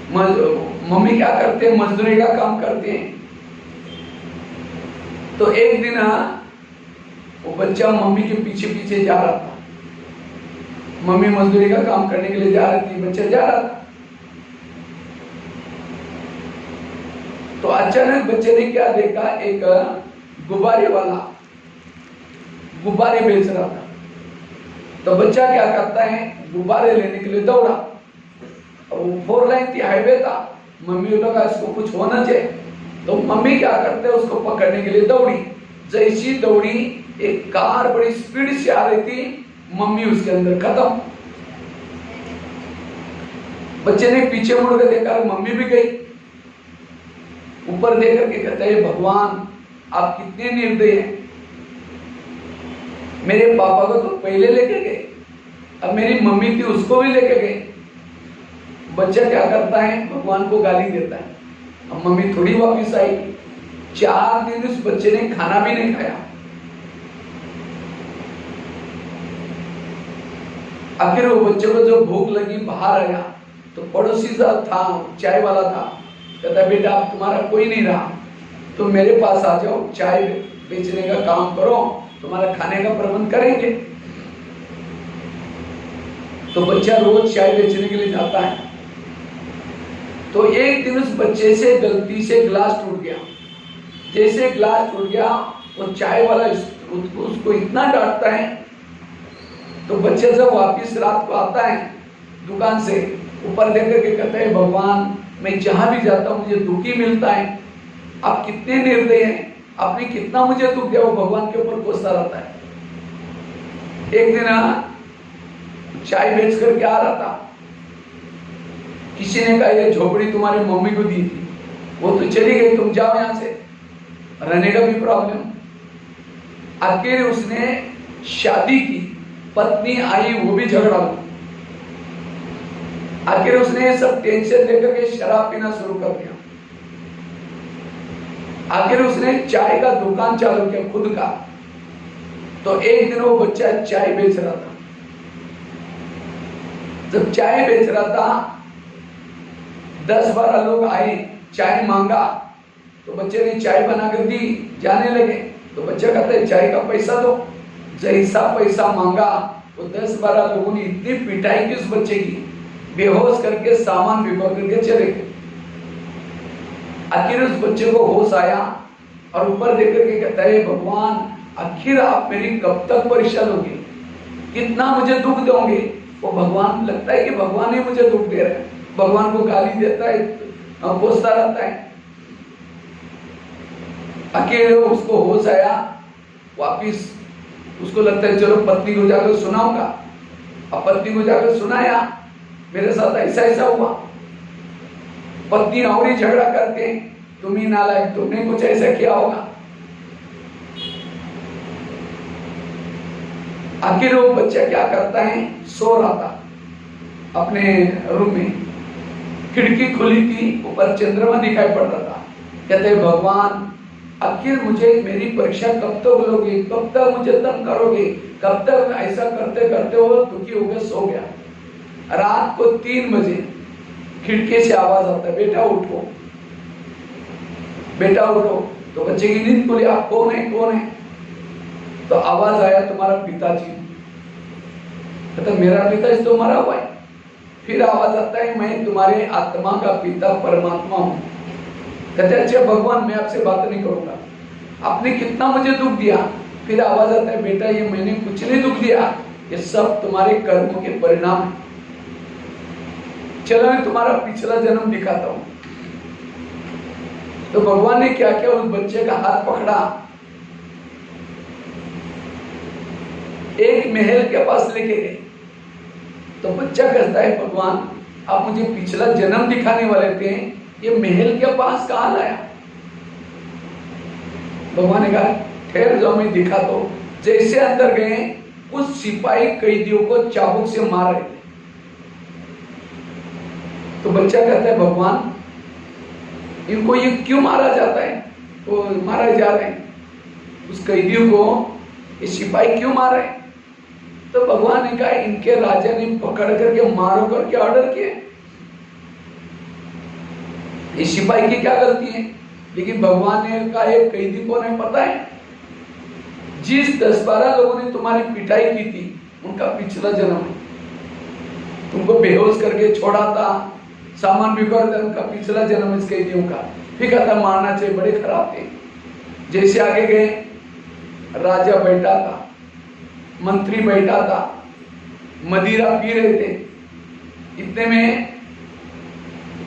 S1: मम्मी क्या करते हैं, मजदूरी का काम करते हैं। तो एक दिन वो बच्चा मम्मी के पीछे पीछे जा रहा था। मम्मी मजदूरी का काम करने के लिए जा रही थी, बच्चा जा रहा था। तो अचानक बच्चे ने क्या देखा, एक गुब्बारे वाला गुब्बारे बेच रहा था। तो बच्चा क्या करता है, गुब्बारे लेने के लिए दौड़ा। और वो 4 लाइन थी, हाईवे था। मम्मी ने कहा इसको कुछ होना चाहिए, तो मम्मी क्या करते, उसको पकड़ने के लिए दौड़ी। जैसी दौड़ी एक कार बड़ी स्पीड से आ रही थी, मम्मी उसके अंदर खत्म। बच्चे ने पीछे मुड़ कर देखा, मम्मी भी गई। ऊपर देख करके कहता है भगवान आप कितने निर्दयी हैं, मेरे पापा को तो पहले लेके गए, अब मेरी मम्मी थी उसको भी लेके गए। बच्चा क्या करता है, भगवान को गाली देता है। अब मम्मी थोड़ी वापिस आई। 4 दिन उस बच्चे ने खाना भी नहीं खाया। आखिर वो बच्चे को जो भूख लगी बाहर आया तो पड़ोसी था, चाय वाला था, कहता बेटा अब तुम्हारा कोई नहीं रहा, तो मेरे पास आ जाओ, चाय बेचने का काम करो, तुम्हारा खाने का प्रबंध करेंगे। तो बच्चा रोज चाय बेचने के लिए जाता है। तो एक दिन उस बच्चे से गलती से गिलास टूट गया। जैसे गिलास टूट गया, वो चाय वाला उसको इतना डांटता है। तो बच्चा जब वापिस रात को आता है दुकान से, ऊपर देख करके कहता है भगवान मैं जहां भी जाता हूं मुझे दुख ही मिलता है, आप कितने निर्दयी हैं, आपने कितना मुझे दुख दिया। वो भगवान के ऊपर कोसता रहता है। एक दिन चाय बेच करके आ रहा था, किसी ने कहा ये झोपड़ी तुम्हारी मम्मी को दी थी, वो तो चली गई, तुम जाओ यहां से, रहने का भी प्रॉब्लम। आखिर उसने शादी की, पत्नी आई, वो भी झगड़ा हुआ। आखिर उसने सब टेंशन लेकर के शराब पीना शुरू कर दिया। आखिर उसने चाय का दुकान चालू किया खुद का। तो एक दिन वो बच्चा चाय बेच रहा था। जब चाय बेच रहा था, 10-12 लोग आए, चाय मांगा, तो बच्चे ने चाय बनाकर दी, जाने लगे। तो बच्चा कहता है चाय का पैसा दो। जैसा पैसा मांगा, वो 10-12 लोगों ने इतनी पिटाई की उस बच्चे की, बेहोश करके सामान बिखर करके चले गए। आखिर उस बच्चे को होश आया और ऊपर देख करके कहता है भगवान आखिर आप मेरी कब तक परीक्षा लोगे, कितना मुझे दुख दोगे। वो भगवान, लगता है कि भगवान ही मुझे दुख दे रहा है, भगवान को गाली देता है, कोसता रहता है। आखिर उसको होश आया, वापिस उसको लगता है चलो पत्नी को जाकर सुनाऊंगा। अब पत्नी को जाकर सुनाया, मेरे साथ ऐसा ऐसा हुआ। पत्नी और ही झगड़ा करके, तुम ही नालायक, तुमने कुछ ऐसा किया होगा। आखिर वो बच्चा क्या करता है, सो रहा था अपने रूम में, खिड़की खुली थी, ऊपर चंद्रमा दिखाई पड़ रहा था। कहते भगवान आखिर मुझे मेरी परीक्षा कब तक लोगे, कब तक मुझे तंग करोगे, कब तक ऐसा करते करते वो दुखी हो गया, सो गया। रात को 3 बजे खिड़की से आवाज आता है बेटा उठो, बेटा उठो। तो बच्चे की नींद खुली, आप कौन है, कौन है? तो आवाज आया तुम्हारा पिताजी। कहता मेरा पिता तो मरा हुआ है। फिर आवाज आता है मैं तुम्हारे आत्मा का पिता परमात्मा हूं। कहते अच्छा भगवान मैं आपसे बात नहीं करूंगा, आपने कितना मुझे दुख दिया। फिर आवाज आता है बेटा ये मैंने कुछ नहीं दुख दिया, ये सब तुम्हारे कर्मों के परिणाम है। चलो मैं तुम्हारा पिछला जन्म दिखाता हूं। तो भगवान ने क्या किया, उस बच्चे का हाथ पकड़ा, एक महल के पास लेके गए। तो बच्चा कहता है भगवान आप मुझे पिछला जन्म दिखाने वाले थे, ये महल के पास कहां लाया? भगवान ने कहा ठहर जाओ मैं दिखाता हूं। जैसे अंदर गए, कुछ सिपाही कैदियों को चाबुक से मार रहे थे। तो बच्चा कहता है भगवान इनको ये क्यों मारा जाता है, वो मारा जा रहे हैं, उस कैदियों को ये सिपाही क्यों मार रहे हैं? तो भगवान ने कहा इनके राजा ने पकड़ करके मारो करके ऑर्डर किए, ये सिपाही की क्या गलती है? लेकिन भगवान ने कहा एक कैदी को नहीं पता है, जिस 10-12 लोगों ने तुम्हारी पिटाई की थी उनका पिछला जन्म है, तुमको बेहोश करके छोड़ा था, सामान बिगड़ दिया, उनका पिछला जन्म इस कैदियों का। फिर कहता मारना चाहिए, बड़े खराब थे। जैसे आगे गए, राजा बैठा था, मंत्री बैठा था, मदिरा पी रहे थे। इतने में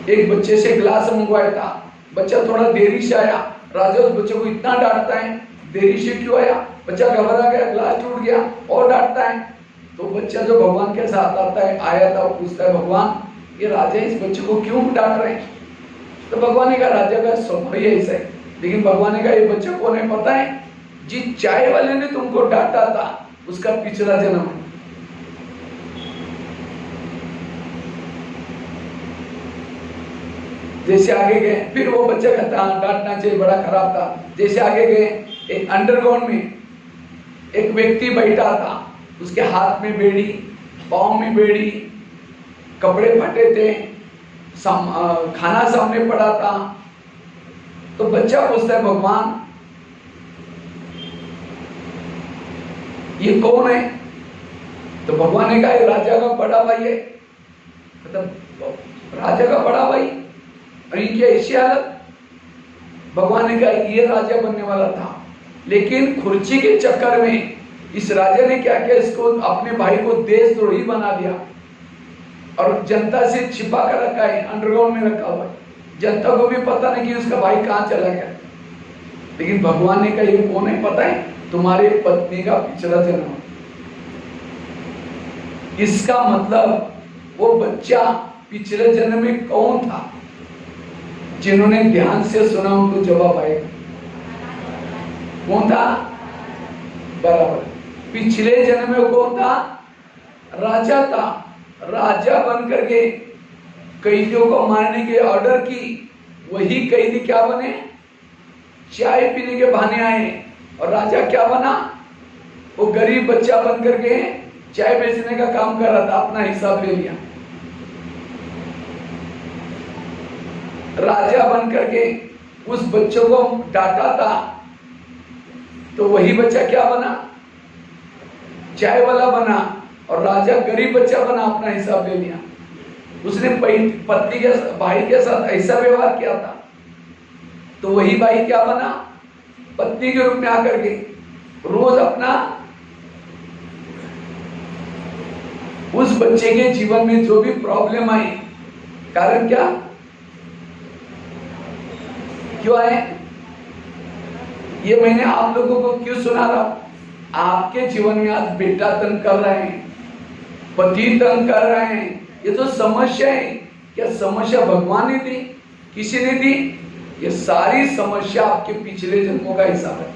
S1: एक बच्चे से गिलास मंगवाया था, बच्चा थोड़ा देरी से आया। राजा उस बच्चे को इतना डांटता है देरी से क्यों आया? बच्चा घबरा गया, ग्लास टूट गया और डांटता है। तो बच्चा जो भगवान के साथ आता है, आया था, पूछता है भगवान ये राजा इस बच्चे को क्यों डांट रहे हैं? तो भगवान ने कहा राजा का स्वभाव ही ऐसा है। लेकिन भगवान ने कहा ये बच्चा कौन है पता है? जिस चाय वाले ने तुमको डांटा था उसका पिछला जन्म है। जैसे आगे गए, फिर वो बच्चा कहता डांटना चाहिए, बड़ा खराब था। जैसे आगे गए, एक अंडरग्राउंड में एक व्यक्ति बैठा था, उसके हाथ में बेड़ी, पाँव में बेड़ी, कपड़े फटे थे, खाना सामने पड़ा था। तो बच्चा पूछता है भगवान ये कौन है? तो भगवान ने कहा ये राजा का बड़ा भाई है। मतलब राजा का बड़ा भाई, और ये क्या ऐसी हालत? भगवान ने कहा ये राजा बनने वाला था, लेकिन खुर्ची के चक्कर में इस राजा ने क्या किया, इसको अपने भाई को देशद्रोही बना दिया और जनता से छिपा कर रखा है, अंडरग्राउंड में रखा हुआ है। जनता को भी पता नहीं कि उसका भाई कहाँ चला गया। लेकिन भगवान ने कहा ये कौन है पता है? तुम्हारी पत्नी का पिछला जन्म। इसका मतलब वो बच्चा पिछले जन्म में कौन था? जिन्होंने ध्यान से सुना उनको जवाब आएगा। कौन था? बराबर। पिछले जन्म में कौन था? राजा था। राजा बनकर के कैदियों को मारने के ऑर्डर की, वही कैदी क्या बने? चाय पीने के बहाने आए। और राजा क्या बना? वो गरीब बच्चा बनकर के चाय बेचने का काम कर रहा था, अपना हिसाब ले लिया। राजा बनकर के उस बच्चों को डांटा था, तो वही बच्चा क्या बना? चाय वाला बना। और राजा गरीब बच्चा बना, अपना हिसाब ले लिया। उसने पत्नी के भाई के साथ ऐसा व्यवहार किया था, तो वही भाई क्या बना? पत्नी के रूप में आकर के रोज अपना उस बच्चे के जीवन में जो भी प्रॉब्लम आई, कारण क्या क्यों आए, ये मैंने आप लोगों को क्यों सुना रहा हूं? आपके जीवन में आज बेटा तंग कर रहे हैं, पति तंग कर रहे हैं, ये जो समस्या है, क्या समस्या भगवान ने दी? किसी ने दी? ये सारी समस्या आपके पिछले जन्मों का हिसाब है।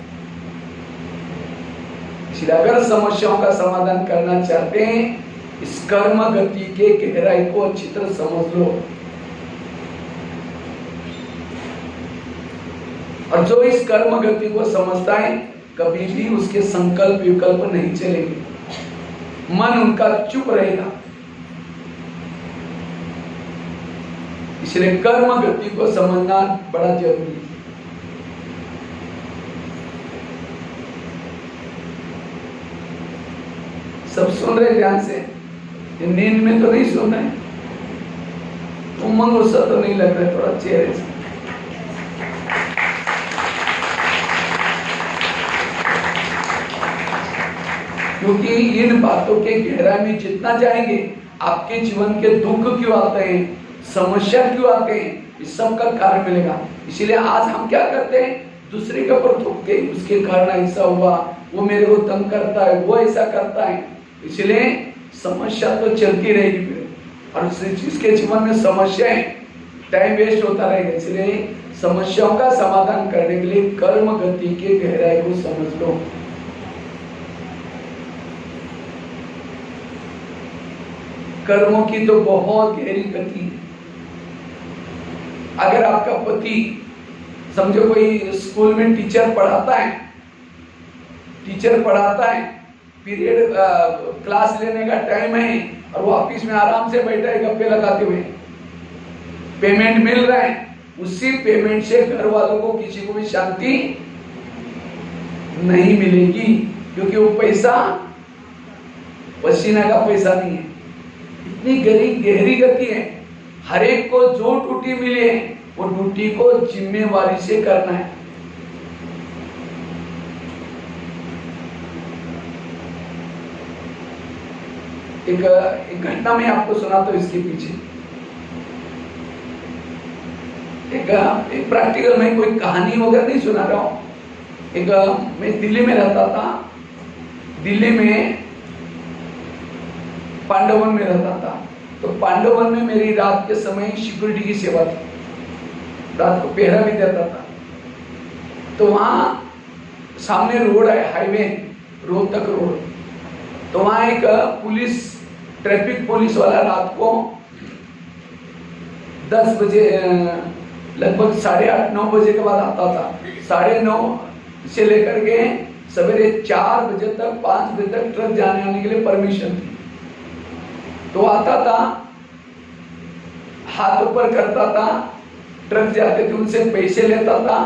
S1: इसलिए अगर समस्याओं का समाधान करना चाहते हैं, इस कर्म गति के गहराई को अच्छी तरह समझ लो। और जो इस कर्म गति को समझता है, कभी भी उसके संकल्प विकल्प नहीं चलेंगे, मन उनका चुप रहेगा। इसलिए कर्म गति को समझना बड़ा जरूरी है। सब सुन रहे ध्यान से? नींद में तो नहीं सुन रहे? उमंग उत्साह तो नहीं लग रहा है थोड़ा चेहरे से? क्योंकि इन बातों के गहराई में जितना जाएंगे, आपके जीवन के दुख क्यों आते हैं, समस्या क्यों आते हैं, इस सब का कारण मिलेगा। इसलिए आज हम क्या करते हैं? दूसरे के ऊपर थोपते, उसके कारण ऐसा हुआ, वो मेरे को तंग करता है, वो ऐसा करता है। इसलिए समस्या तो चलती रहेगी फिर, और जिसके जीवन में समस्याएं, टाइम वेस्ट होता रहेगा। इसलिए समस्याओं का समाधान करने के लिए कर्म गति के गहराई को समझ लो। कर्मों की तो बहुत गहरी गति है। अगर आपका पति, समझो कोई स्कूल में टीचर पढ़ाता है, पीरियड क्लास लेने का टाइम है और वो ऑफिस में आराम से बैठा है गप्पे लगाते हुए, पेमेंट मिल रहा है, उसी पेमेंट से घर वालों को किसी को भी शांति नहीं मिलेगी, क्योंकि वो पैसा पसीना का पैसा नहीं है। इतनी गहरी गति है। हर एक को जो ड्यूटी मिली है, वो ड्यूटी को जिम्मेवारी से करना है। एक घटना मैं आपको सुनाता हूं। इसके पीछे एक प्रैक्टिकल, मैं कोई कहानी वगैरह नहीं सुना रहा हूं। मैं दिल्ली में रहता था, दिल्ली में पांडवन में रहता था। तो पांडवन में मेरी रात के समय सिक्योरिटी की सेवा थी, रात को पहरा भी देता था। तो वहाँ सामने रोड है, हाईवे, रोहतक रोड। तो वहाँ एक पुलिस, ट्रैफिक पुलिस वाला रात को 10 बजे, लगभग 8:30-9 बजे के बाद आता था। 9:30 से लेकर के सवेरे 4 बजे तक, 5 बजे तक ट्रक जाने आने के लिए परमिशन थी। तो आता था, हाथ ऊपर करता था, ट्रक जाते थे उनसे पैसे लेता था।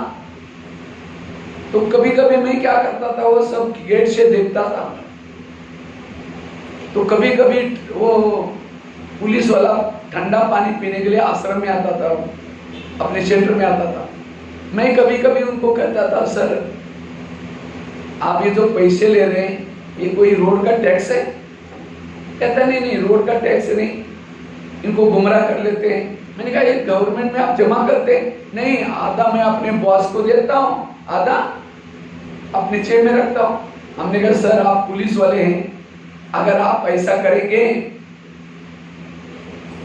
S1: तो कभी कभी मैं क्या करता था, वो सब गेट से देखता था। तो कभी कभी वो पुलिस वाला ठंडा पानी पीने के लिए आश्रम में आता था, अपने सेंटर में आता था। मैं कभी कभी उनको कहता था, सर आप ये जो पैसे ले रहे हैं ये कोई रोड का टैक्स है? कहता नहीं नहीं, रोड का टैक्स नहीं, इनको गुमराह कर लेते हैं। मैंने कहा ये गवर्नमेंट में आप जमा करते हैं? नहीं, आधा मैं अपने बॉस को देता हूँ, आधा अपने जेब में रखता हूँ। हमने कहा सर आप पुलिस वाले हैं, अगर आप ऐसा करेंगे,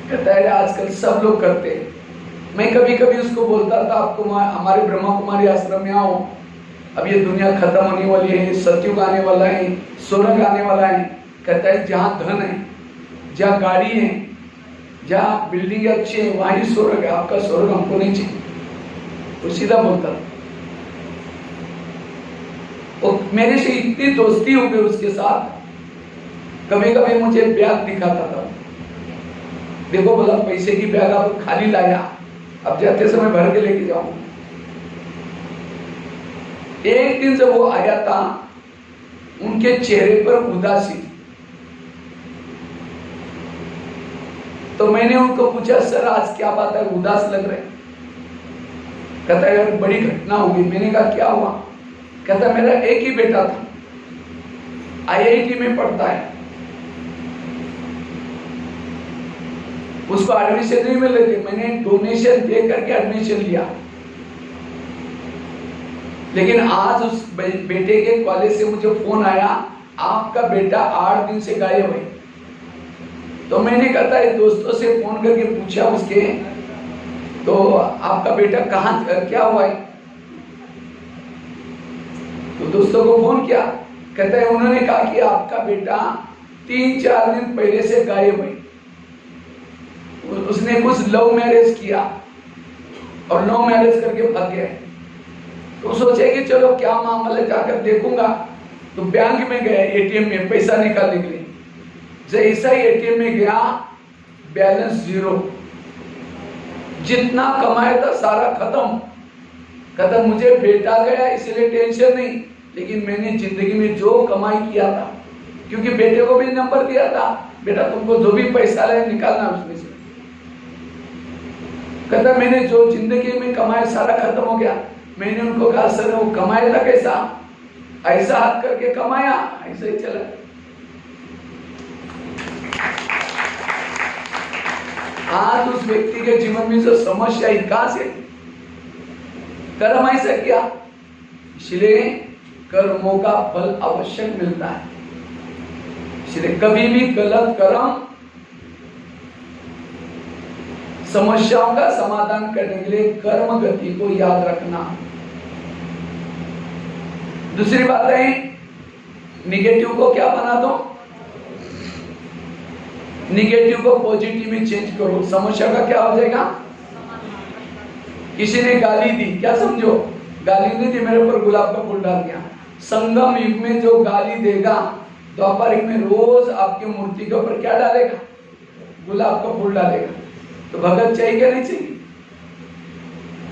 S1: कहता है आजकल सब लोग करते हैं। मैं कभी कभी उसको बोलता था, आपको हमारे ब्रह्मा कुमारी आश्रम में आओ, अब ये दुनिया खत्म होने वाली है, सतयुग आने वाला है, स्वर्ग आने वाला है। कहता है जहाँ धन है, जहाँ गाड़ी है, जहाँ बिल्डिंग अच्छी है, वहाँ ही स्वर्ग है, आपका स्वर्ग हमको नहीं चाहिए। तो सीधा बोलता। और मेरे से इतनी दोस्ती हो गई उसके साथ, कभी कभी मुझे बैग दिखाता था, देखो बोला पैसे की बैग आप खाली लाया, अब जाते समय भर के लेके जाऊंगा। एक दिन जब वो आया था, उनके चेहरे पर उदासी थी। तो मैंने उनको पूछा, सर आज क्या बात है, उदास लग रहे? कहता है यार बड़ी घटना हो गई। मैंने कहा क्या हुआ? कहता मेरा एक ही बेटा था, IIT में पढ़ता है, उसको एडमिशन नहीं मिल रही थी, मैंने डोनेशन दे करके एडमिशन लिया। लेकिन आज उस बेटे के कॉलेज से मुझे फोन आया, आपका बेटा 8 दिन से गायब है। तो मैंने कहता है दोस्तों से फोन करके पूछा उसके, तो आपका बेटा कहाँ, क्या हुआ है? तो दोस्तों को फोन किया, कहता है उन्होंने कहा कि आपका बेटा 3-4 दिन पहले से गायब है, उसने कुछ लव मैरिज किया और लव मैरिज करके भाग गया। तो सोचे कि चलो क्या मामला है, जाकर देखूंगा। तो बैंक में गया, ATM में पैसा निकालने के लिए। जैसा ही ATM में गया, बैलेंस 0, जितना कमाया था सारा खत्म। कहता मुझे बेटा गया इसलिए टेंशन नहीं, लेकिन मैंने जिंदगी में जो कमाई किया था, क्योंकि बेटे को भी नंबर दिया था, बेटा तुमको जो भी पैसा लाए निकालना उसमें से। कहता मैंने जो जिंदगी में कमाया सारा खत्म हो गया। मैंने उनको कहा सर वो कमाया था कैसा? ऐसा हाथ करके कमाया, ऐसा ही चला। आज उस व्यक्ति के जीवन में जो समस्या है, कहां से? कर्म ऐसा किया, इसलिए कर्मों का फल आवश्यक मिलता है। इसलिए कभी भी गलत कर्म समस्याओं का समाधान करने के लिए कर्म गति को याद रखना। दूसरी बात है, निगेटिव को क्या बना दो, निगेटिव को पॉजिटिव में चेंज करो, समस्या का क्या हो जाएगा? किसी ने गाली दी, क्या समझो? गाली नहीं दी, मेरे ऊपर गुलाब का फूल डाल दिया। संगम युग में जो गाली देगा, द्वापर युग में रोज आपकी मूर्ति के ऊपर क्या डालेगा? गुलाब का फूल डालेगा। तो भगत चाहिए क्या नहीं चाहिए?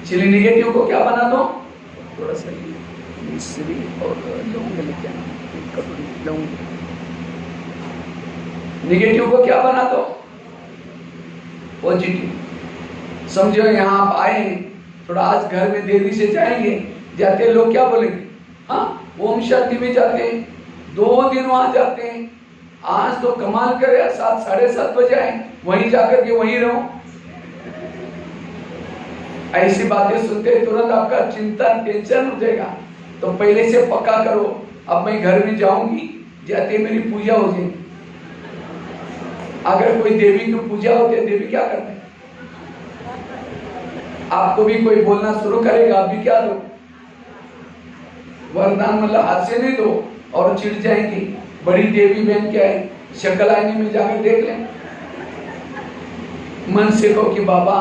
S1: चलिए निगेटिव को क्या बना दो, थोड़ा सा मिश्री और लौंग लेके आना। निगेटिव को क्या बना दो, पॉजिटिव। समझो यहाँ आप आए, थोड़ा आज घर में देरी से जाएंगे, जाते लोग क्या बोलेंगे? हाँ ओम शांति में जाते हैं, 2 दिन वहां जाते हैं, आज तो कमाल करे, 7 साढ़े 7 बजे आए, वहीं जाकर के वहीं रहो। ऐसी बातें सुनते तुरंत आपका चिंता टेंशन हो जाएगा। तो पहले से पक्का करो, अब मैं घर में जाऊंगी जाते मेरी पूजा हो जाए। अगर कोई देवी की पूजा होती है, देवी क्या करते हैं? आपको भी कोई बोलना शुरू करेगा, आप भी क्या दो? वरदान, मतलब हाथ से नहीं दो और चिढ़ जाएंगी। बड़ी देवी बहन क्या है, शक्ल आईने में जाकर देख लें, मन से कहो कि बाबा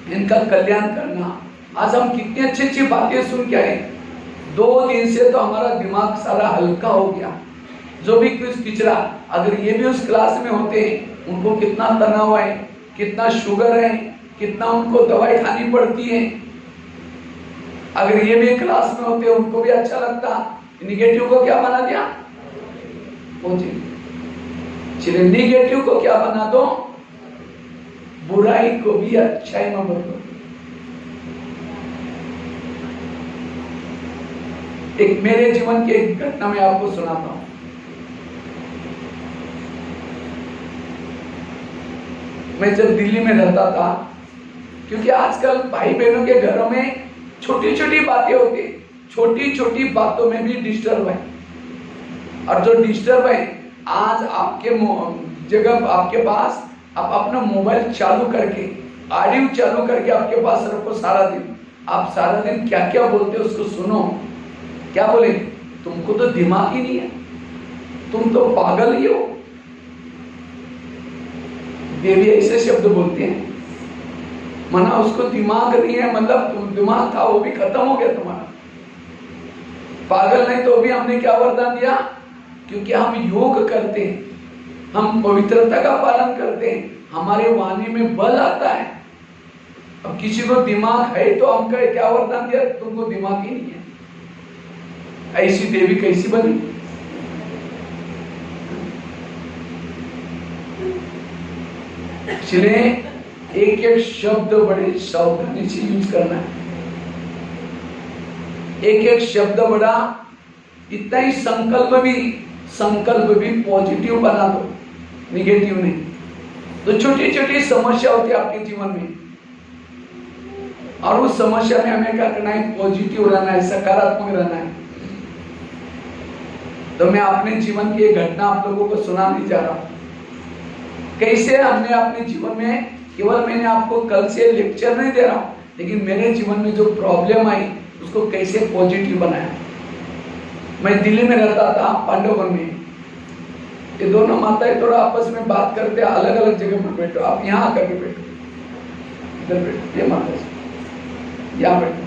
S1: इनका कल्याण करना। आज हम कितनी अच्छी अच्छी बातें सुन के आए। 2 दिन से तो हमारा दिमाग सारा हल्का हो गया। जो भी कुछ पिछड़ा, अगर ये भी उस क्लास में होते, उनको कितना तनाव है, कितना शुगर है, कितना उनको दवाई खानी पड़ती है। अगर ये भी क्लास में होते, उनको भी अच्छा लगता। निगेटिव को क्या बना दिया? चलिए, निगेटिव को क्या बना दो? बुराई को भी अच्छाई में बदलो। एक मेरे जीवन की एक घटना मैं आपको सुनाता हूं। मैं जब दिल्ली में रहता था, क्योंकि आजकल भाई बहनों के घरों में छोटी छोटी बातें होती, छोटी छोटी बातों में भी डिस्टर्ब है। और जो डिस्टर्ब है, आज आपके जगह आपके पास आप अपना मोबाइल चालू करके, ऑडियो चालू करके आपके पास रखो सारा दिन। आप सारा दिन क्या क्या बोलते हो उसको सुनो। क्या बोले? तुमको तो दिमाग ही नहीं है, तुम तो पागल ही हो। देवी ऐसे शब्द बोलते हैं, मना उसको दिमाग नहीं है, मतलब तुम दिमाग था वो भी खत्म हो गया तुम्हारा। पागल नहीं तो भी हमने क्या वरदान दिया? क्योंकि हम योग करते हैं, हम पवित्रता का पालन करते हैं, हमारे वाणी में बल आता है। अब किसी को दिमाग है तो हम कहे क्या वरदान दिया? तुमको दिमाग ही नहीं है। ऐसी देवी कैसी बनी? इसलिए एक एक शब्द बड़े सावधानी से यूज करना है। एक एक शब्द बड़ा, इतना ही संकल्प भी पॉजिटिव बना दो, निगेटिव नहीं। तो छोटी छोटी समस्या होती है आपके जीवन में, और उस समस्या में हमें क्या करना है? पॉजिटिव रहना है, सकारात्मक रहना है। तो मैं अपने जीवन की एक घटना आप लोगों को सुनाने जा रहा हूं। कैसे हमने अपने जीवन में, केवल मैंने आपको कल से लेक्चर नहीं दे रहा हूं, लेकिन मेरे जीवन में जो प्रॉब्लम आई उसको कैसे पॉजिटिव बनाया। मैं दिल्ली में रहता था, पांडववन में। ये दोनों माताएं थोड़ा आपस में बात करते, अलग अलग जगह पर बैठो, आप यहाँ आकर के बैठो, इधर बैठो, ये माता से यहाँ बैठो,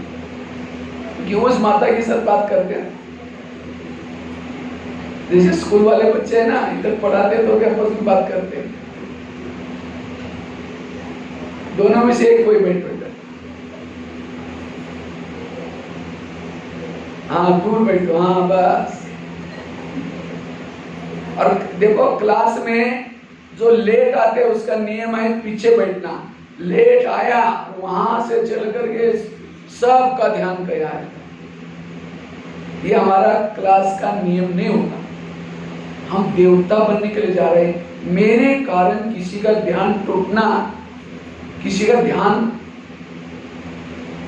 S1: क्योंकि उस माता के साथ बात करते हैं। जैसे स्कूल वाले बच्चे हैं ना, इधर पढ़ाते तो भी आपस में बात करते हैं। दोनों में से एक कोई बैठ बैठा, हाँ दूर बैठो, हाँ बस। और देखो क्लास में जो लेट आते उसका नियम है पीछे बैठना। लेट आया वहां से चल करके सबका ध्यान गया है। ये हमारा क्लास का नियम नहीं होता। हम देवता बनने के लिए जा रहे हैं, मेरे कारण किसी का ध्यान टूटना, किसी का ध्यान,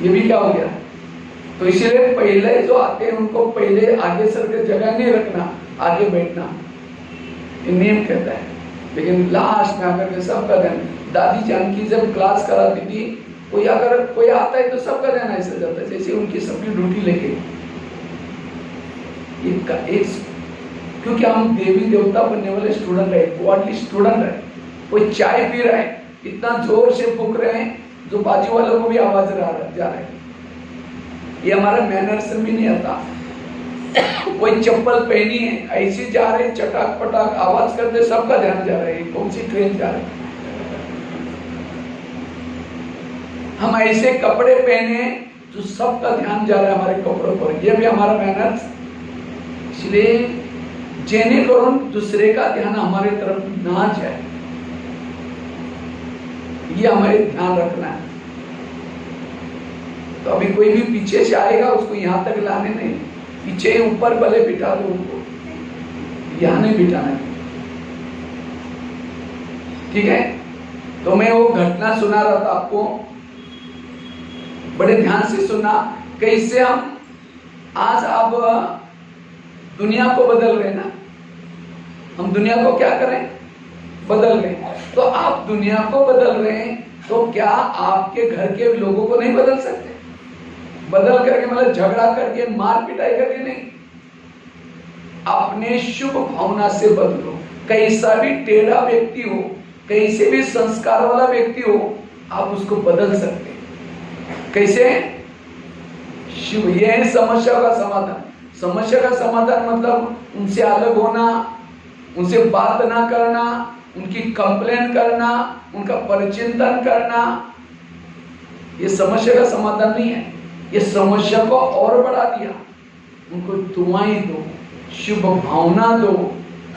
S1: ये भी क्या हो गया? तो इसलिए पहले जो आते हैं उनको पहले आगे सर के जगह नहीं रखना, आगे बैठना, ये नियम कहता है। लेकिन लास्ट में आकर के सबका ध्यान, दादी जानकी जब क्लास कराती थी, कोई अगर कोई आता है तो सबका ध्यान ऐसे जाता है जैसे उनकी सबकी ड्यूटी लेके। क्योंकि हम देवी देवता बनने वाले स्टूडेंट है, गॉडली स्टूडेंट है। कोई चाय पी रहा है, इतना जोर से फूंक रहे हैं जो बाजू वालों को भी आवाज जा रहा है। ये हमारा मैनर्स में नहीं आता। कोई चप्पल पहनी है, ऐसे जा रहे हैं, चटाक पटाक आवाज करते, सबका ध्यान जा रहा है कौन सी ट्रेन जा रही है। हम ऐसे कपड़े पहने जो सबका ध्यान जा रहा है हमारे कपड़ों पर, ये भी हमारा मैनर्स। इसलिए जेने करून दूसरे का ध्यान हमारे तरफ ना जाए, ये हमें ध्यान रखना है। तो अभी कोई भी पीछे से आएगा उसको यहाँ तक लाने नहीं, पीछे ऊपर भले बिठा दो उनको, यहाँ नहीं बिठाना, ठीक है। तो मैं वो घटना सुना रहा था आपको, बड़े ध्यान से सुनना। कैसे हम आज आप दुनिया को बदल रहे ना, हम दुनिया को क्या करें, बदल रहे हैं। तो आप दुनिया को बदल रहे हैं, तो क्या आपके घर के लोगों को नहीं बदल सकते? बदल करके मतलब झगड़ा करके, मार पिटाई करके नहीं, अपने शुभ भावना से बदलो। कैसा भी टेढ़ा व्यक्ति हो, कैसे भी संस्कार वाला व्यक्ति हो, आप उसको बदल सकते हैं। कैसे? शुभ। यह है समस्या का समाधान। समस्या का समाधान मतलब उनसे अलग होना, उनसे बात ना करना, उनकी कंप्लेन करना, उनका परिचिंतन करना, ये समस्या का समाधान नहीं है। ये समस्या को और बढ़ा दिया। उनको दुआएं दो, शुभ भावना दो,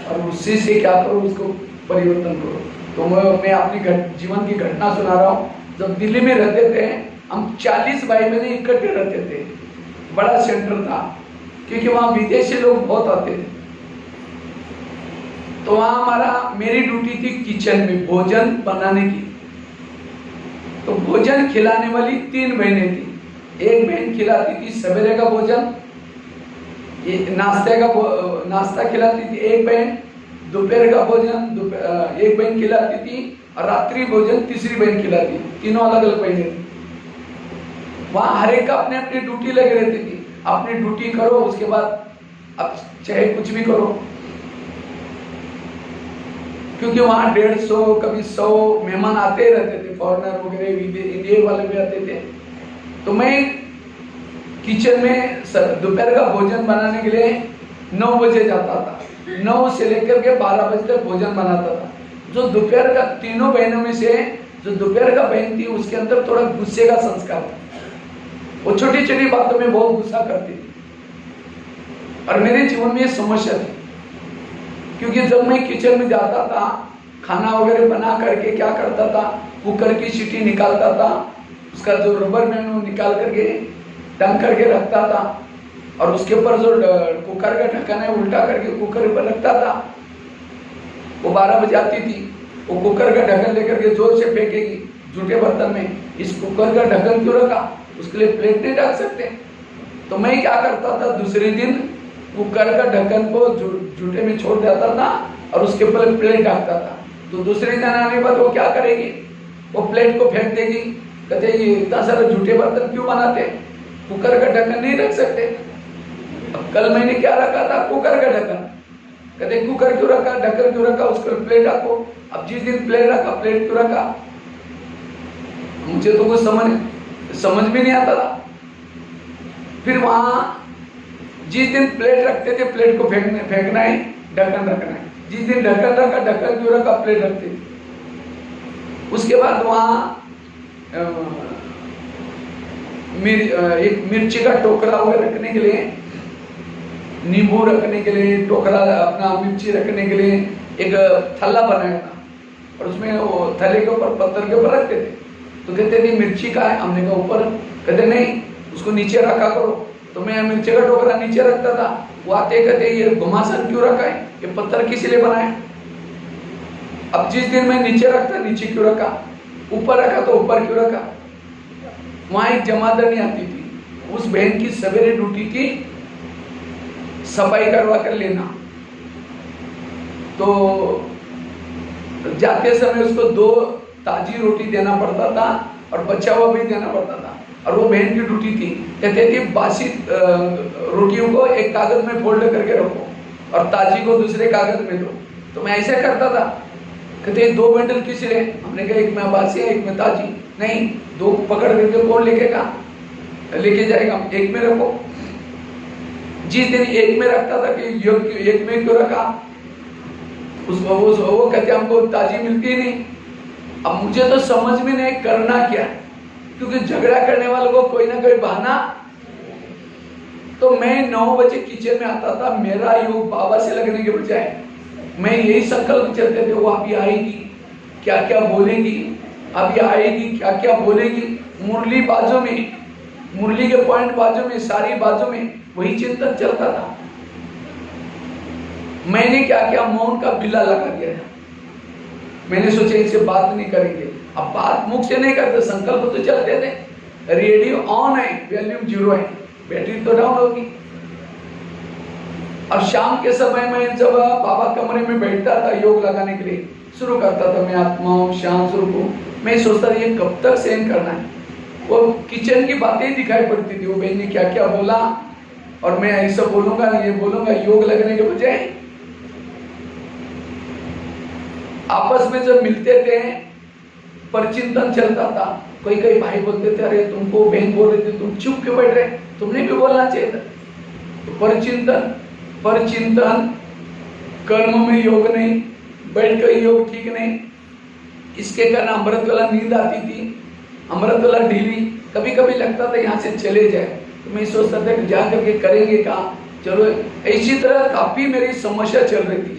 S1: और उसी से क्या करो, उसको परिवर्तन करो। तो मैं अपनी जीवन की घटना सुना रहा हूँ। जब दिल्ली में रहते थे, हम 40 भाई बहन इकट्ठे रहते थे। बड़ा सेंटर था, क्योंकि वहाँ विदेशी लोग बहुत आते थे। तो वहाँ मेरी ड्यूटी थी किचन में भोजन बनाने की। तो भोजन खिलाने वाली 3 बहनें थी। एक बहन खिलाती थी सवेरे का भोजन, नाश्ता खिलाती थी। एक बहन दोपहर का भोजन, एक बहन खिलाती थी, और रात्रि भोजन तीसरी बहन खिलाती थी। तीनों अलग अलग बहनें थी। वहाँ हर एक का अपने अपनी ड्यूटी लगी रहती थी। अपनी ड्यूटी करो, उसके बाद अब चाहे कुछ भी करो, क्योंकि वहाँ 150 कभी 100 मेहमान आते रहते थे, फॉरेनर वगैरह, इंडिया वाले भी आते थे। तो मैं किचन में दोपहर का भोजन बनाने के लिए 9 बजे जाता था। 9 से लेकर के 12 बजे तक भोजन बनाता था। जो दोपहर का, तीनों बहनों में से जो दोपहर का बहन थी, उसके अंदर थोड़ा गुस्से का संस्कार था। वो छोटी छोटी बातों में बहुत गुस्सा करती थी, और मेरे जीवन में ये समस्या थी। क्योंकि जब मैं किचन में जाता था, खाना वगैरह बना करके क्या करता था, कुकर की सीटी निकालता था, उसका जो रबर बैंड वो निकाल करके ढंग करके रखता था, और उसके ऊपर जो कुकर का ढक्कन है उल्टा करके कुकर पर रखता था। वो 12 बजे आती थी, वो कुकर का ढक्कन लेकर के जोर से फेंकेगी जूठे बर्तन में। इस कुकर का ढक्कन क्यों रखा? उसके लिए प्लेट नहीं डाल सकते। तो मैं क्या करता था, दूसरे दिन कुकर का ढक्कन को जूठे में छोड़ देता था, और उसके ऊपर प्लेट ढकता था। तो दूसरे दिन आने के बाद वो क्या करेगी, वो प्लेट को फेंक देगी। कहते ये इतना सारा जूठे बर्तन क्यों बनाते, कुकर का ढक्कन नहीं रख सकते। अब कल मैंने क्या रखा था, कुकर का ढक्कन। कहते कुकर क्यों रखा, ढक्कन क्यों रखा, उसको प्लेट रखो। अब जिस दिन प्लेट रखा, प्लेट क्यों रखा, मुझे तो कुछ समझ भी नहीं आता था। फिर वहां जिस दिन प्लेट रखते थे, प्लेट को फेंकना है, ढक्कन रखना है। जिस दिन ढक्कन रखा, ढक्कन क्यों रखा, प्लेट रखते थे। उसके बाद वहां एक मिर्ची का टोकरा वगैरह रखने के लिए, नींबू रखने के लिए टोकरा, अपना मिर्ची रखने के लिए एक थल्ला बनाया था, और उसमें वो थैले के ऊपर, पत्थर के ऊपर रखते थे। तो कहते थे मिर्ची का है, हमने कहा ऊपर, कहते नहीं उसको नीचे रखा करो। तो मैं मिर्ची का टोकरा नीचे रखता था। वो आते कहते ये घुमासन क्यों रखा है, ये पत्थर किस लिए बनाया। अब जिस दिन मैं नीचे रखता, नीचे क्यों रखा, ऊपर रखा तो ऊपर क्यों रखा। वहां एक जमादारनी आती थी, उस बहन की सवेरे ड्यूटी थी सफाई करवा कर लेना। तो जाते समय उसको 2 ताजी रोटी देना पड़ता था, और बचा हुआ भी देना पड़ता था। और वो बहन की ड्यूटी थी, कहते थे बासी रोटियों को एक कागज में फोल्ड करके रखो, और ताजी को दूसरे कागज में दो। तो मैं ऐसे करता था। कहते 2 बंडल किस लिए, हमने कहा एक में बासी है, एक में ताजी। नहीं, 2 पकड़ करके कौन लेके जाएगा, एक में रखो। जिस दिन एक में रखता था कि एक में क्यों रखा, वो कहते हमको ताजी मिलती ही नहीं। अब मुझे तो समझ में नहीं करना क्या, क्योंकि झगड़ा करने वालों को कोई ना कोई बहाना। तो मैं 9 बजे किचन में आता था। मेरा योग बाबा से लगने के बजाय मैं यही संकल्प चलते थे, वो अभी आएगी क्या क्या बोलेगी, अभी आएगी क्या क्या बोलेगी। मुरली बाजू में, मुरली के पॉइंट बाजू में, सारी बाजू में वही चिंतन चलता था। मैंने क्या किया, मौन का बिल्ला लगा दिया। मैंने सोचा इनसे बात नहीं करेंगे। अब बात मुख से नहीं करते, संकल्प तो चलते थे। रेडियो ऑन है, वॉल्यूम 0 है, बैटरी तो डाउन होगी। और शाम के समय में जब बाबा कमरे में बैठता था योग लगाने के लिए शुरू करता था, मैं आत्मा हूँ, शांत स्वरूप हूँ, मैं सोचता था ये कब तक सहन करना है। वो किचन की बातें दिखाई पड़ती थी, वो बहन ने क्या क्या बोला और मैं ऐसा बोलूंगा ये बोलूंगा, योग लगने के बजाय आपस में जब मिलते थे परचिंतन चलता था। कोई कई भाई बोलते थे अरे तुमको बहन बोल रहे थे तुम चुप क्यों बैठ रहे, तुमने भी बोलना चाहिए था। तो परचिंतन कर्म में योग नहीं, बैठ कर योग ठीक नहीं। इसके कारण अमृत वाला नींद आती थी, अमृत वाला ढीली, कभी कभी लगता था यहाँ से चले जाए। तो मैं सोचता था कि जा करके करेंगे कहाँ, चलो। इसी तरह काफी मेरी समस्या चल रही थी।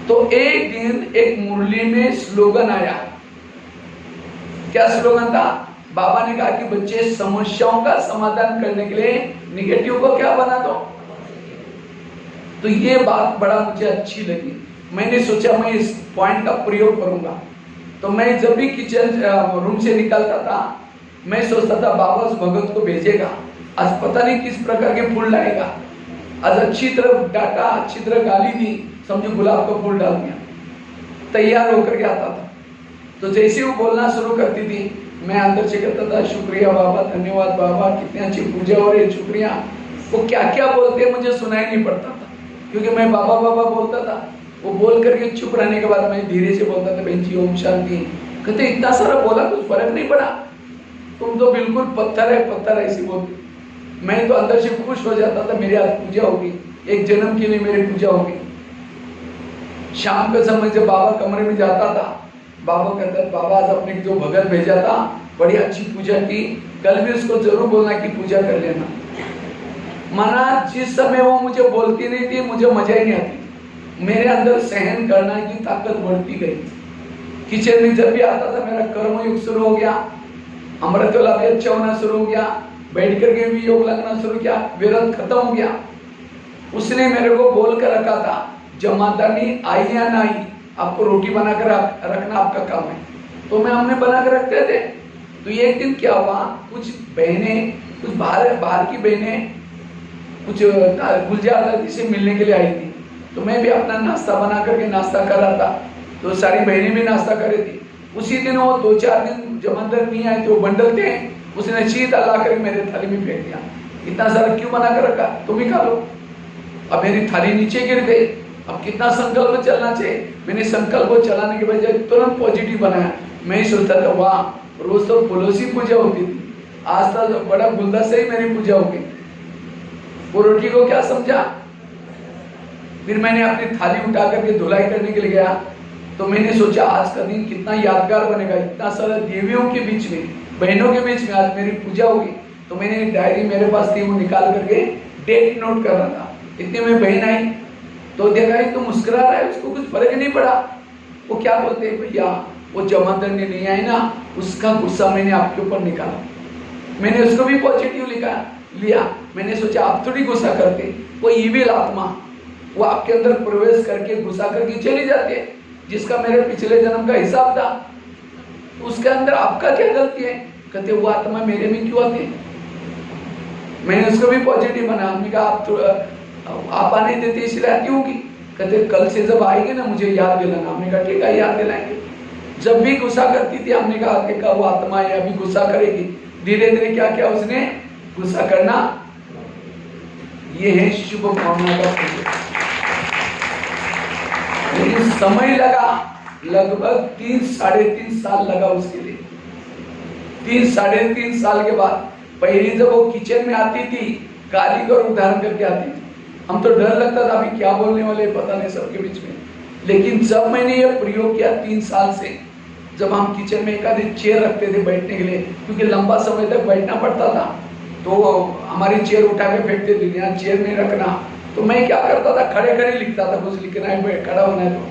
S1: तो एक दिन एक मुरली में स्लोगन आया। क्या स्लोगन था? बाबा ने कहा कि बच्चे समस्याओं का समाधान करने के लिए निगेटिव को क्या बना दो। तो ये बात बड़ा मुझे अच्छी लगी। मैंने सोचा मैं इस पॉइंट का प्रयोग करूंगा। तो मैं जब भी किचन रूम से निकलता था मैं सोचता था बाबा उस भगत को भेजेगा, आज पता नहीं किस प्रकार के फूल लाएगा। आज अच्छी तरह डांटा, अच्छी तरह गाली दी, समझो गुलाब का फूल डाल दिया, तैयार होकर के आता था। तो जैसे वो बोलना शुरू करती थी मैं अंदर से कहता था शुक्रिया बाबा, धन्यवाद बाबा, कितनी अच्छी पूजा हो रही है, शुक्रिया। वो क्या क्या बोलते मुझे सुनाई नहीं पड़ता था क्योंकि मैं बाबा बाबा बोलता था। वो बोल करके चुप रहने के बाद मैं धीरे से बोलता था बहन जी ओम शांति। कहते इतना सारा बोला कुछ फर्क नहीं पड़ा, तुम तो बिल्कुल पत्थर है पत्थर, ऐसी बोलती। मैं तो अंदर से खुश हो जाता था, मेरी आज पूजा होगी, एक जन्म के लिए मेरी पूजा होगी। शाम के समय जब बाबा कमरे में जाता था, बाबा कहता बाबा आज अपने जो भगत भेजा था बड़ी अच्छी पूजा की, कल भी उसको जरूर बोलना कि पूजा कर लेना। माना जिस समय वो मुझे बोलती नहीं थी मुझे मजा ही नहीं आती, मेरे अंदर सहन करना की ताकत बढ़ती गई। किचन में जब भी आता था मेरा कर्मयुग शुरू हो गया, अमृत वाला भी अच्छा होना शुरू हो गया, बैठ करके भी योग लगना शुरू किया, विरत खत्म हो गया। उसने मेरे को बोल कर रखा था जमादानी आई या ना आई, आपको रोटी बनाकर रखना आपका काम है। तो मैं हमने बना कर रखते थे। तो एक दिन क्या हुआ, कुछ बहनें, कुछ बाहर की बहनें कुछ गुलजार दादी से मिलने के लिए आई थी। तो मैं भी अपना नाश्ता बना करके नाश्ता कर रहा था, तो सारी बहनें भी नाश्ता कर रही थी। उसी दिन वो 2-4 दिन जब अंदर नहीं आए थे वो बंडल थे, उसने सीधा ला कर मेरे थाली में फेंक दिया। इतना सारा क्यों बना कर रखा, तुम ही खा लो। अब मेरी थाली नीचे गिर गई। अब कितना संकल्प चलना चाहिए, मैंने संकल्प चलाने के बजाय तुरंत पॉजिटिव बनाया। मैं ही सोचता था वाह, रोज तो फूलों से पूजा होती थी, आज तक बड़ा गुलदस्ता ही मेरी पूजा हो गई। वो रोटी को क्या समझा। फिर मैंने अपनी थाली उठा करके धुलाई करने के लिए गया। तो मैंने सोचा आज का दिन कितना यादगार बनेगा, इतना सारा देवियों के बीच में, बहनों के बीच में आज मेरी पूजा होगी। तो मैंने डायरी मेरे पास थी, वो निकाल करके डेट नोट कर रहा था। इतने में बहन आई तो देखा तो मुस्कुरा रहा है, उसको कुछ फर्क नहीं पड़ा। वो क्या बोलते हैं भैया वो जमादार ने नहीं आई ना, उसका गुस्सा मैंने आपके ऊपर निकाला। मैंने उसको भी पॉजिटिव लिया। मैंने सोचा आप थोड़ी गुस्सा करते, वो ईविल आत्मा वो आपके अंदर प्रवेश करके गुस्सा करके चली जाती है, जिसका मेरे पिछले जन्म का हिसाब था। उसके अंदर आपका क्या गलती है। कहते वो आत्मा मेरे में क्यों आती है। मैंने उसको भी पॉजिटिव बना। हमने कहा आप आने देते इसलिए आती होगी। कहते कल से जब आएगी ना मुझे याद दिलाना। हमने कहा ठीक है याद दिलाएंगे। जब भी गुस्सा करती थी हमने कहा देखा वो आत्मा है अभी गुस्सा करेगी। धीरे धीरे क्या क्या उसने गुस्सा करना। ये है शुभ भावना का प्रयोग। लेकिन समय लगा, लगभग 3-3.5 साल लगा उसके लिए। 3-3.5 साल के बाद पहले जब वो किचन में आती थी कारीगर उदाहरण करके आती थी, हम तो डर लगता था अभी क्या बोलने वाले पता नहीं सबके बीच में। लेकिन जब मैंने ये प्रयोग किया 3 साल से, जब हम किचन में एक आधी चेयर रखते थे बैठने के लिए, क्योंकि लंबा समय तक बैठना पड़ता था, तो हमारी चेयर उठा के फेंकते थे, यहाँ चेयर नहीं रखना। तो मैं क्या करता था खड़े खड़े लिखता था, कुछ लिखना है खड़ा होना है तो।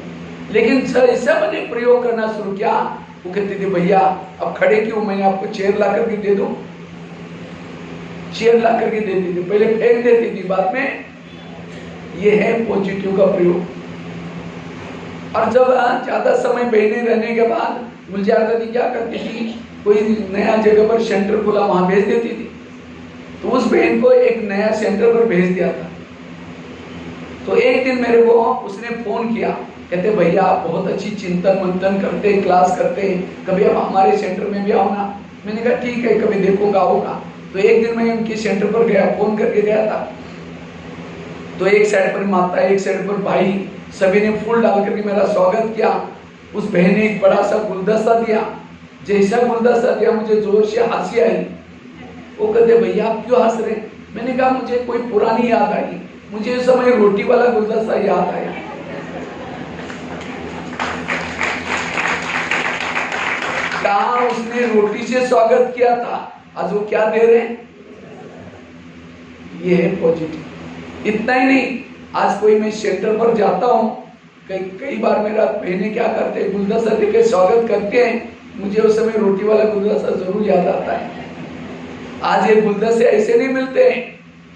S1: लेकिन जैसे मैंने प्रयोग करना शुरू किया वो कहते थे भैया अब खड़े क्यों, मैंने आपको चेयर ला करके दे दूं। चेयर ला करके देती थी, पहले फेंक देती थी, बाद में ये है पॉजिटिव का प्रयोग। और जब ज्यादा समय बहने रहने के बाद गुलजार दादी क्या करती थी, कोई नया जगह पर सेंटर खुला वहां भेज देती थी। तो उस बहन को एक नया सेंटर पर भेज दिया था। तो एक दिन मेरे को उसने फोन किया, कहते भैया आप बहुत अच्छी चिंतन मंथन करते हैं, क्लास करते हैं, कभी आप हमारे सेंटर में भी आओ ना। मैंने कहा ठीक है, कभी देखूंगा आऊंगा। तो एक दिन मैं उनके सेंटर पर गया, फोन करके गया था। तो एक साइड पर माता, एक साइड पर भाई, सभी ने फूल डाल करके मेरा स्वागत किया। उस बहन ने एक बड़ा सा गुलदस्ता दिया। जैसा गुलदस्ता दिया मुझे जोर से हंसी आई। वो कहते भैया आप क्यों हंस रहे? मैंने कहा मुझे कोई पुरानी याद आई, मुझे उस समय रोटी वाला गुलदस्ता याद आया। कहा उसने रोटी से स्वागत किया था, आज वो क्या दे रहे हैं? ये है पॉजिटिव। इतना ही नहीं, आज कोई मैं सेंटर पर जाता हूँ, कई बार मेरा बहनें क्या करते हैं, गुलदस्ता देकर स्वागत करते हैं, मुझे उस समय रोटी वाला गुलदस्ता जरूर याद आता है। आज ये गुलदस्ते ऐसे नहीं मिलते हैं,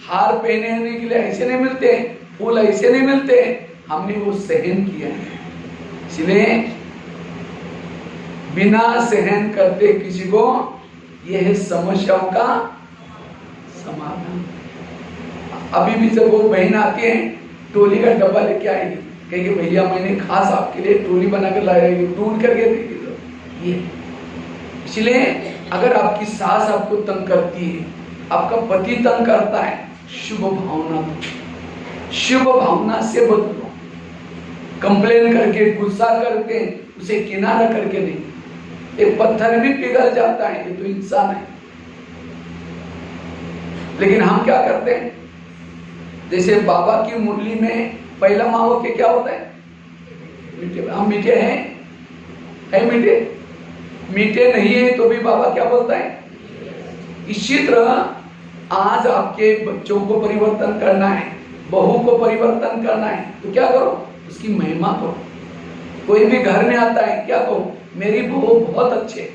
S1: हार पहनने के लिए ऐसे नहीं मिलते हैं, फूल ऐसे नहीं मिलते हैं, हमने वो सहन किया है। इसलिए बिना सहन करते किसी को, यह है समस्याओं का समाधान। अभी भी जब वो बहन आती है, टोली का डब्बा लेके आएगी, कहेगी भैया मैंने खास आपके लिए टोली बनाकर लाई है, ढूंढ करके देगी। तो ये इसलिए अगर आपकी सास आपको तंग करती है, आपका पति तंग करता है, शुभ भावना दो, शुभ भावना से बदलो। कंप्लेन करके, गुस्सा करके, उसे किनारा करके नहीं। एक पत्थर भी पिघल जाता है, ये तो इंसान है। लेकिन हम क्या करते हैं, जैसे बाबा की मुरली में पहला माहो के क्या होता है? मीठे। हम मीठे हैं, है मीठे? मीठे नहीं है तो भी बाबा क्या बोलता है? इसी तरह आज आपके बच्चों को परिवर्तन करना है, बहू को परिवर्तन करना है, तो क्या करो? उसकी महिमा करो। कोई भी घर में आता है, क्या कहो? मेरी बहू बहुत अच्छे,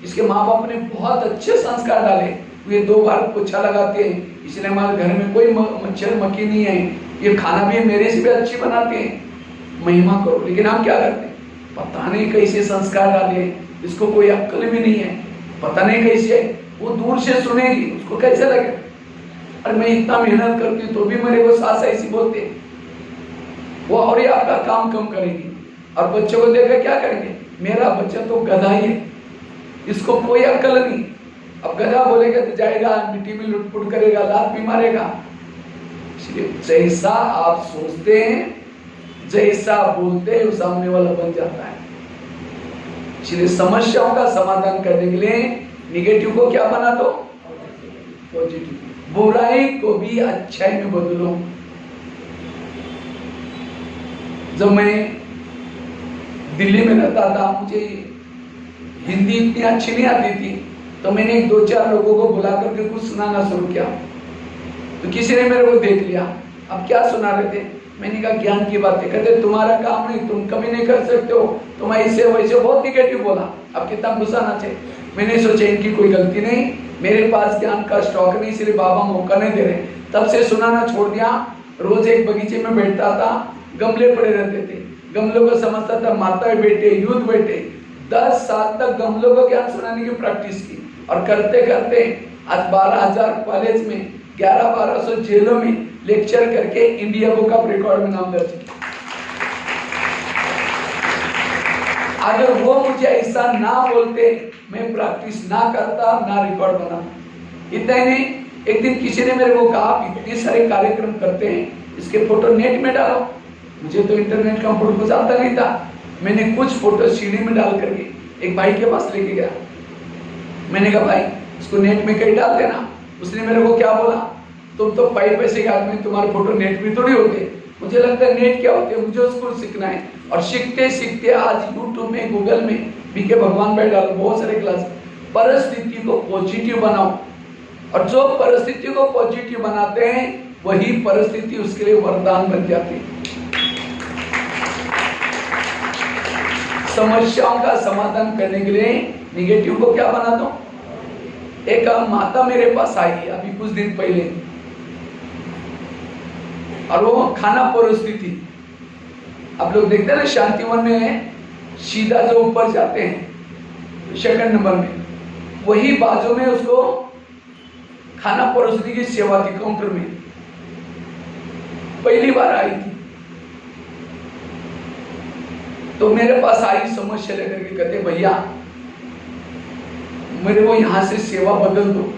S1: इसके माँ बाप ने बहुत अच्छे संस्कार डाले, ये 2 बार पोछा लगाते हैं, इसलिए हमारे घर में कोई मच्छर मक्खी नहीं है, ये खाना भी मेरे से भी अच्छी बनाते हैं। महिमा करो। लेकिन हम क्या करते हैं, पता नहीं कैसे संस्कार डाले, इसको कोई अक्ल भी नहीं है, पता नहीं कैसे, वो दूर से सुनेगी, उसको कैसे लगे? अरे मैं इतना मेहनत करती तो भी मेरे को सास ऐसी बोलते, वो और ही आपका काम कम करेगी। और बच्चों को देखकर क्या करेंगे? मेरा बच्चा तो गधा ही है, इसको कोई अक्ल नहीं। अब गधा बोलेगा तो जाएगा मिट्टी में लुटपुट करेगा, लात भी मारेगा। इसलिए जैसा आप सोचते हैं, जैसा बोलते हैं, वो सामने वाला बन जाता है। इसलिए समस्याओं का समाधान करने के लिए निगेटिव को क्या बना दो? पॉजिटिव। बुराई को भी अच्छाई में बदलो। जब मैं दिल्ली में रहता था, मुझे हिंदी इतनी अच्छी नहीं आती थी, तो मैंने 2-4 लोगों को बुला करके कुछ सुनाना शुरू किया। तो किसी ने मेरे को देख लिया, अब क्या सुना रहे थे? मैंने कहा ज्ञान की बातें। कहते तुम्हारा काम नहीं, तुम कभी नहीं कर सकते हो, तुम ऐसे वैसे, बहुत निगेटिव बोला। अब कितना गुस्सा ना चाहिए। मैंने सोचा इनकी कोई गलती नहीं, मेरे पास ज्ञान का स्टॉक नहीं, इसलिए बाबा मौका नहीं दे रहे। तब से सुनाना छोड़ दिया। रोज एक बगीचे में बैठता था, गमले पड़े रहते थे, गमलों को समझता था माता बेटे, यूथ बेटे। 10 साल तक गमलों को ज्ञान सुनाने की प्रैक्टिस की, और करते करते आज 12,000 कॉलेज में, 1100-1200 जेलों में लेक्चर करके इंडिया बुक ऑफ रिकॉर्ड में नाम दर्ज किया। अगर वो मुझे ऐसा ना बोलते, मैं प्रैक्टिस ना करता, ना रिकॉर्ड बनाता। इतना ही नहीं, एक दिन किसी ने मेरे को कहा आप इतने सारे कार्यक्रम करते हैं, इसके फोटो नेट में डालो। मुझे तो इंटरनेट का फोटो कुछ आता नहीं था। मैंने कुछ फोटो सीडी में डाल करके एक भाई के पास लेके गया। मैंने कहा भाई इसको नेट में कहीं डाल देना। उसने मेरे को क्या बोला, तुम तो 5 पैसे के आदमी, तुम्हारे फोटो नेट में थोड़ी होते। मुझे लगता है नेट क्या होते है, मुझे उसको सीखना है। और सीखते सीखते आज यूट्यूब में, गूगल में बीके भगवान भाई डालो, बहुत सारे क्लास। परिस्थिति को पॉजिटिव बनाओ, और जो परिस्थिति को पॉजिटिव बनाते हैं वही परिस्थिति उसके लिए वरदान बन जाती है। समस्याओं का समाधान करने के लिए निगेटिव को क्या बना दो। एक माता मेरे पास आई अभी कुछ दिन पहले, और वो खाना परोसती थी। आप लोग देखते हैं ना शांतिवन में सीधा जो ऊपर जाते हैं 2nd नंबर में, वही बाजू में उसको खाना परोसने की सेवा थी काउंटर में। पहली बार आई थी, तो मेरे पास आई समस्या लेकर के कहते भैया मेरे को यहाँ से सेवा बदल दो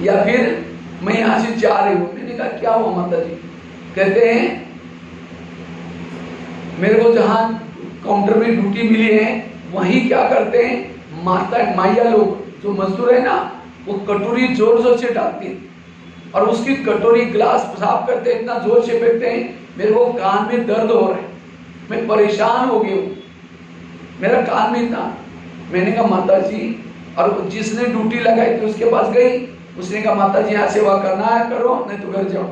S1: या फिर मैं यहाँ से जा रही हूँ। मैंने कहा क्या हुआ माता जी? कहते हैं मेरे को जहाँ काउंटर में ड्यूटी मिली है वहीं क्या करते हैं माइया लोग जो मजदूर है ना वो कटोरी जोर जोर से डालती है और उसकी कटोरी गिलास साफ करते हैं, इतना जोर से फेंकते हैं। मेरे को कान में दर्द हो रहा है, मैं परेशान हो गई हूँ, मेरा कान में इतना। मैंने कहा माता जी, और जिसने ड्यूटी लगाई थी उसके पास गई, उसने कहा माता जी यहाँ सेवा करना है करो नहीं तो घर जाओ।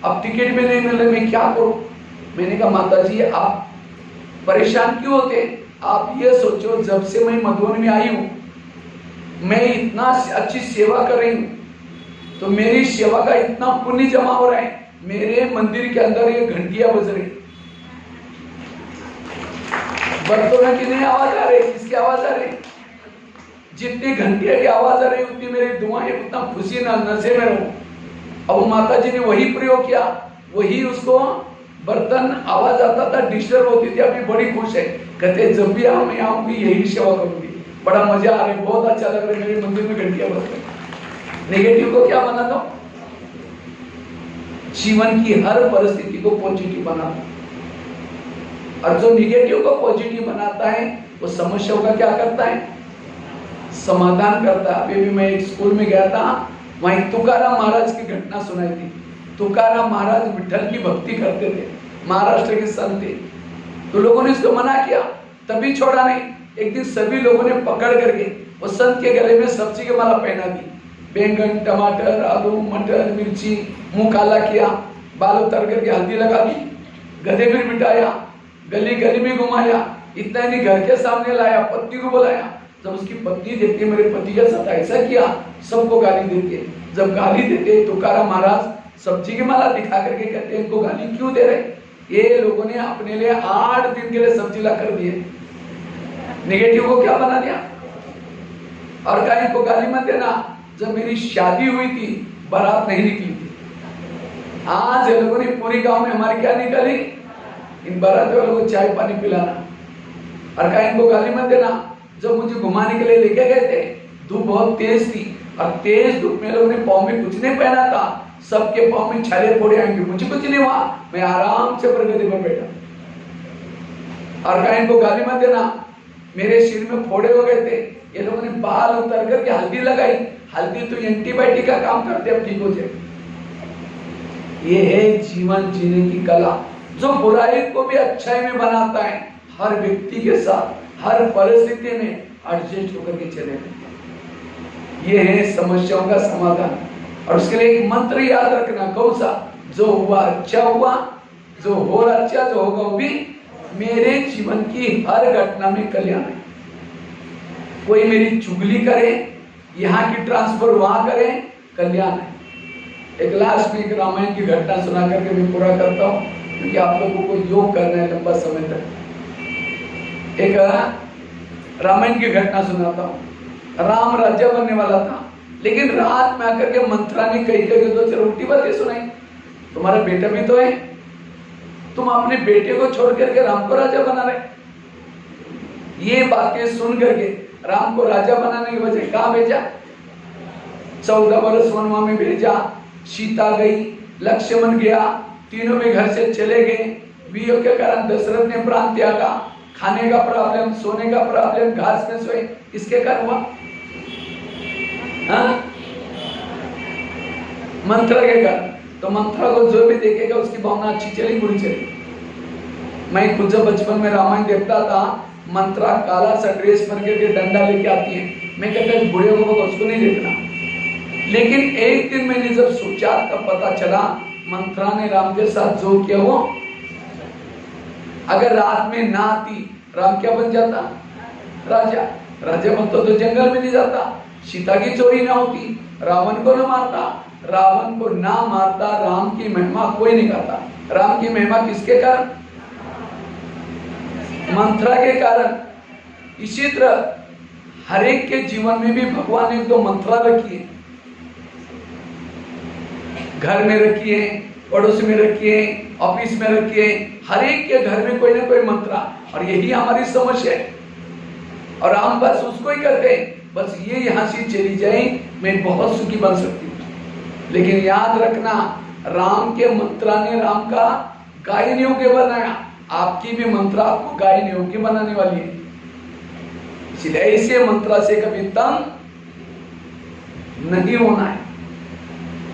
S1: अब टिकट में नहीं मिल रही, मैं क्या करूँ? मैंने कहा माता जी आप परेशान क्यों होते? आप ये सोचो जब से मैं मधुबन में आई हूँ मैं इतना अच्छी सेवा कर रही हूँ तो मेरी सेवा का इतना पुण्य जमा हो रहा है। मेरे मंदिर के अंदर ये घंटियां बज रही, बर्तनों की नहीं आवाज आ रही, किसकी आवाज आ रही? जितनी घंटिया की आवाज आ रही उतनी मेरी दुआएं, उतना खुशी नशे में रहूं। अब माता जी ने वही प्रयोग किया, वही उसको बर्तन आवाज आता था डिस्टर्ब होती थी, अभी बड़ी खुश है। कहते जब भी मैं आऊंगी यही सेवा करूंगी, बड़ा मजा आ रहा है, बहुत अच्छा लग रहा है, मेरे मंदिर में घंटियां बज रही। नेगेटिव को क्या बना दो? जीवन की हर परिस्थिति को पॉजिटिव बना दो। और जो निगेटिव को पॉजिटिव बनाता है वो समस्याओं का क्या करता है? समाधान करता है। अभी भी मैं एक स्कूल में गया था, वहीं तुकाराम महाराज की घटना सुनाई थी। तुकाराम महाराज विठल की भक्ति करते थे, महाराष्ट्र के संत थे। तो लोगों ने इसको मना किया, तभी छोड़ा नहीं। एक दिन सभी लोगों ने पकड़ करके वो संत के गले में सब्जी की माला पहना दी, बैंगन टमाटर आलू मटर मिर्ची, मुंह काला किया, बाल उतर करके हल्दी लगा दी, गधे में बिठाया, गली गली में घुमाया, इतना ही नहीं घर के सामने लाया, पत्नी को बुलाया। जब उसकी पत्नी देखती है मेरे पति के साथ ऐसा किया, सबको गाली देती है। जब गाली देते तुकाराम महाराज सब्जी की माला दिखा करके कहते हैं इनको गाली क्यों दे रहे? ये लोगों ने अपने लिए 8 दिन के लिए सब्जी ला कर दिए, नेगेटिव को क्या बना दिया? और कहा इनको गाली मत देना। जब मेरी शादी हुई थी बारात नहीं निकली थी, आज ये लोगों ने पूरी गांव में हमारी क्या निकली? इन बारात वालों को चाय पानी पिलाना। और कहा इनको गाली मत देना। जब मुझे घुमाने के लिए लेके गए थे, धूप बहुत तेज थी और तेज धूप में लोगों ने पाँव में कुछ नहीं पहना था, सबके पाँव में छाले फोड़े आएंगे, मुझे कुछ नहीं हुआ, मैं आराम से प्रगति पर बैठा। और कहा इनको गाली मत देना। मेरे सिर में फोड़े हो गए थे, ये लोगों ने बाल उतर करके हल्दी लगाई। हल्दी तो एंटीबायोटिक का काम करते, अब ठीक हो जाए। ये है जीवन जीने की कला, जो बुराई को भी अच्छाई में बनाता है। हर व्यक्ति के साथ हर परिस्थिति में एडजस्ट होकर के चले। ये है समस्याओं का समाधान। और उसके लिए एक मंत्र याद रखना, कौन सा? जो हुआ अच्छा हुआ, जो हो रहा अच्छा, जो होगा वो भी मेरे जीवन की हर घटना में कल्याण है। कोई मेरी चुगली करे, यहाँ की ट्रांसफर वहां करे, कल्याण है। एक लास्ट में एक रामायण की घटना सुना करके मैं पूरा करता हूँ, क्योंकि आप लोगों को योग करना है लंबा समय तक। एक रामायण की घटना सुनाता हूँ। राम राजा बनने वाला था, लेकिन रात में आकर के मंत्रा ने कई कई तो चलो उल्टी बातें सुनाई। तुम्हारा बेटा भी तो है, तुम अपने बेटे को छोड़ करके राम को राजा बना रहे। ये बातें सुन करके राम को राजा बनाने की वजह कहाँ भेजा? 14 वर्ष वनवा में भेजा। सीता गई, लक्ष्मण गया, तीनों में घर से चले गए। वियोग के कारण दशरथ ने प्राण त्यागा। खाने का प्रॉब्लम, सोने का प्रॉब्लम, घास में सोए, किसके कारण हुआ? मंत्रा के कारण। तो मंत्रा को जो भी देखेगा उसकी भावना अच्छी चली बुरी चली। मैं खुद जब बचपन में रामायण देखता था, मंत्रा काला सा ड्रेस पहन के डंडा लेके आती है, मैं कहता हूँ बूढ़े को उसको नहीं देखना। लेकिन एक दिन मैंने जब सोचा तब पता चला मंत्रा ने राम के साथ जो किया वो, अगर रात में ना आती राम क्या बन जाता? राजा। राजा बनता तो जंगल में नहीं जाता, सीता की चोरी ना होती, रावण को ना मारता, रावण को ना मारता, राम की महिमा कोई नहीं गाता। राम की महिमा किसके कारण? मंत्रा के कारण। इसी तरह हर एक के जीवन में भी भगवान ने तो मंत्रा रखी है, घर में रखी है, पड़ोस में रखिए, ऑफिस में रखिए, हर एक के घर में कोई ना कोई मंत्र। और यही हमारी समस्या है, और हम बस उसको ही करते हैं, बस ये यहाँ से चली जाए, मैं बहुत सुखी बन सकती हूँ। लेकिन याद रखना, राम के मंत्रा ने राम का गायन योग्य बनाया, आपकी भी मंत्रा आपको गायन योग्य बनाने वाली है। इसलिए ऐसे मंत्रा से कभी तंग नहीं होना है।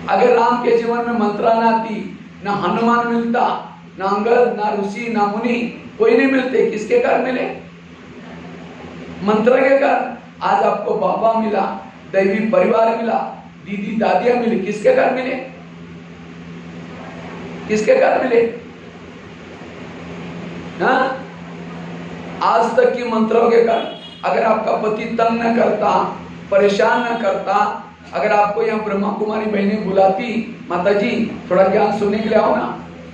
S1: अगर राम के जीवन में मंत्रा ना आती, ना हनुमान मिलता, ना अंगद, ना ऋषि, ना मुनि, कोई नहीं मिलते। किसके कारण मिले? मंत्र के कारण। आज आपको बाबा मिला, दैवी परिवार मिला, दीदी दादियां मिली, किसके कारण मिले? किसके कारण मिले? हाँ, आज तक की मंत्रों के कारण। अगर आपका पति तंग न करता, परेशान न करता, अगर आपको यहाँ ब्रह्मा कुमारी बहनें बुलाती, माता जी थोड़ा ज्ञान सुनने के लिए आओ ना,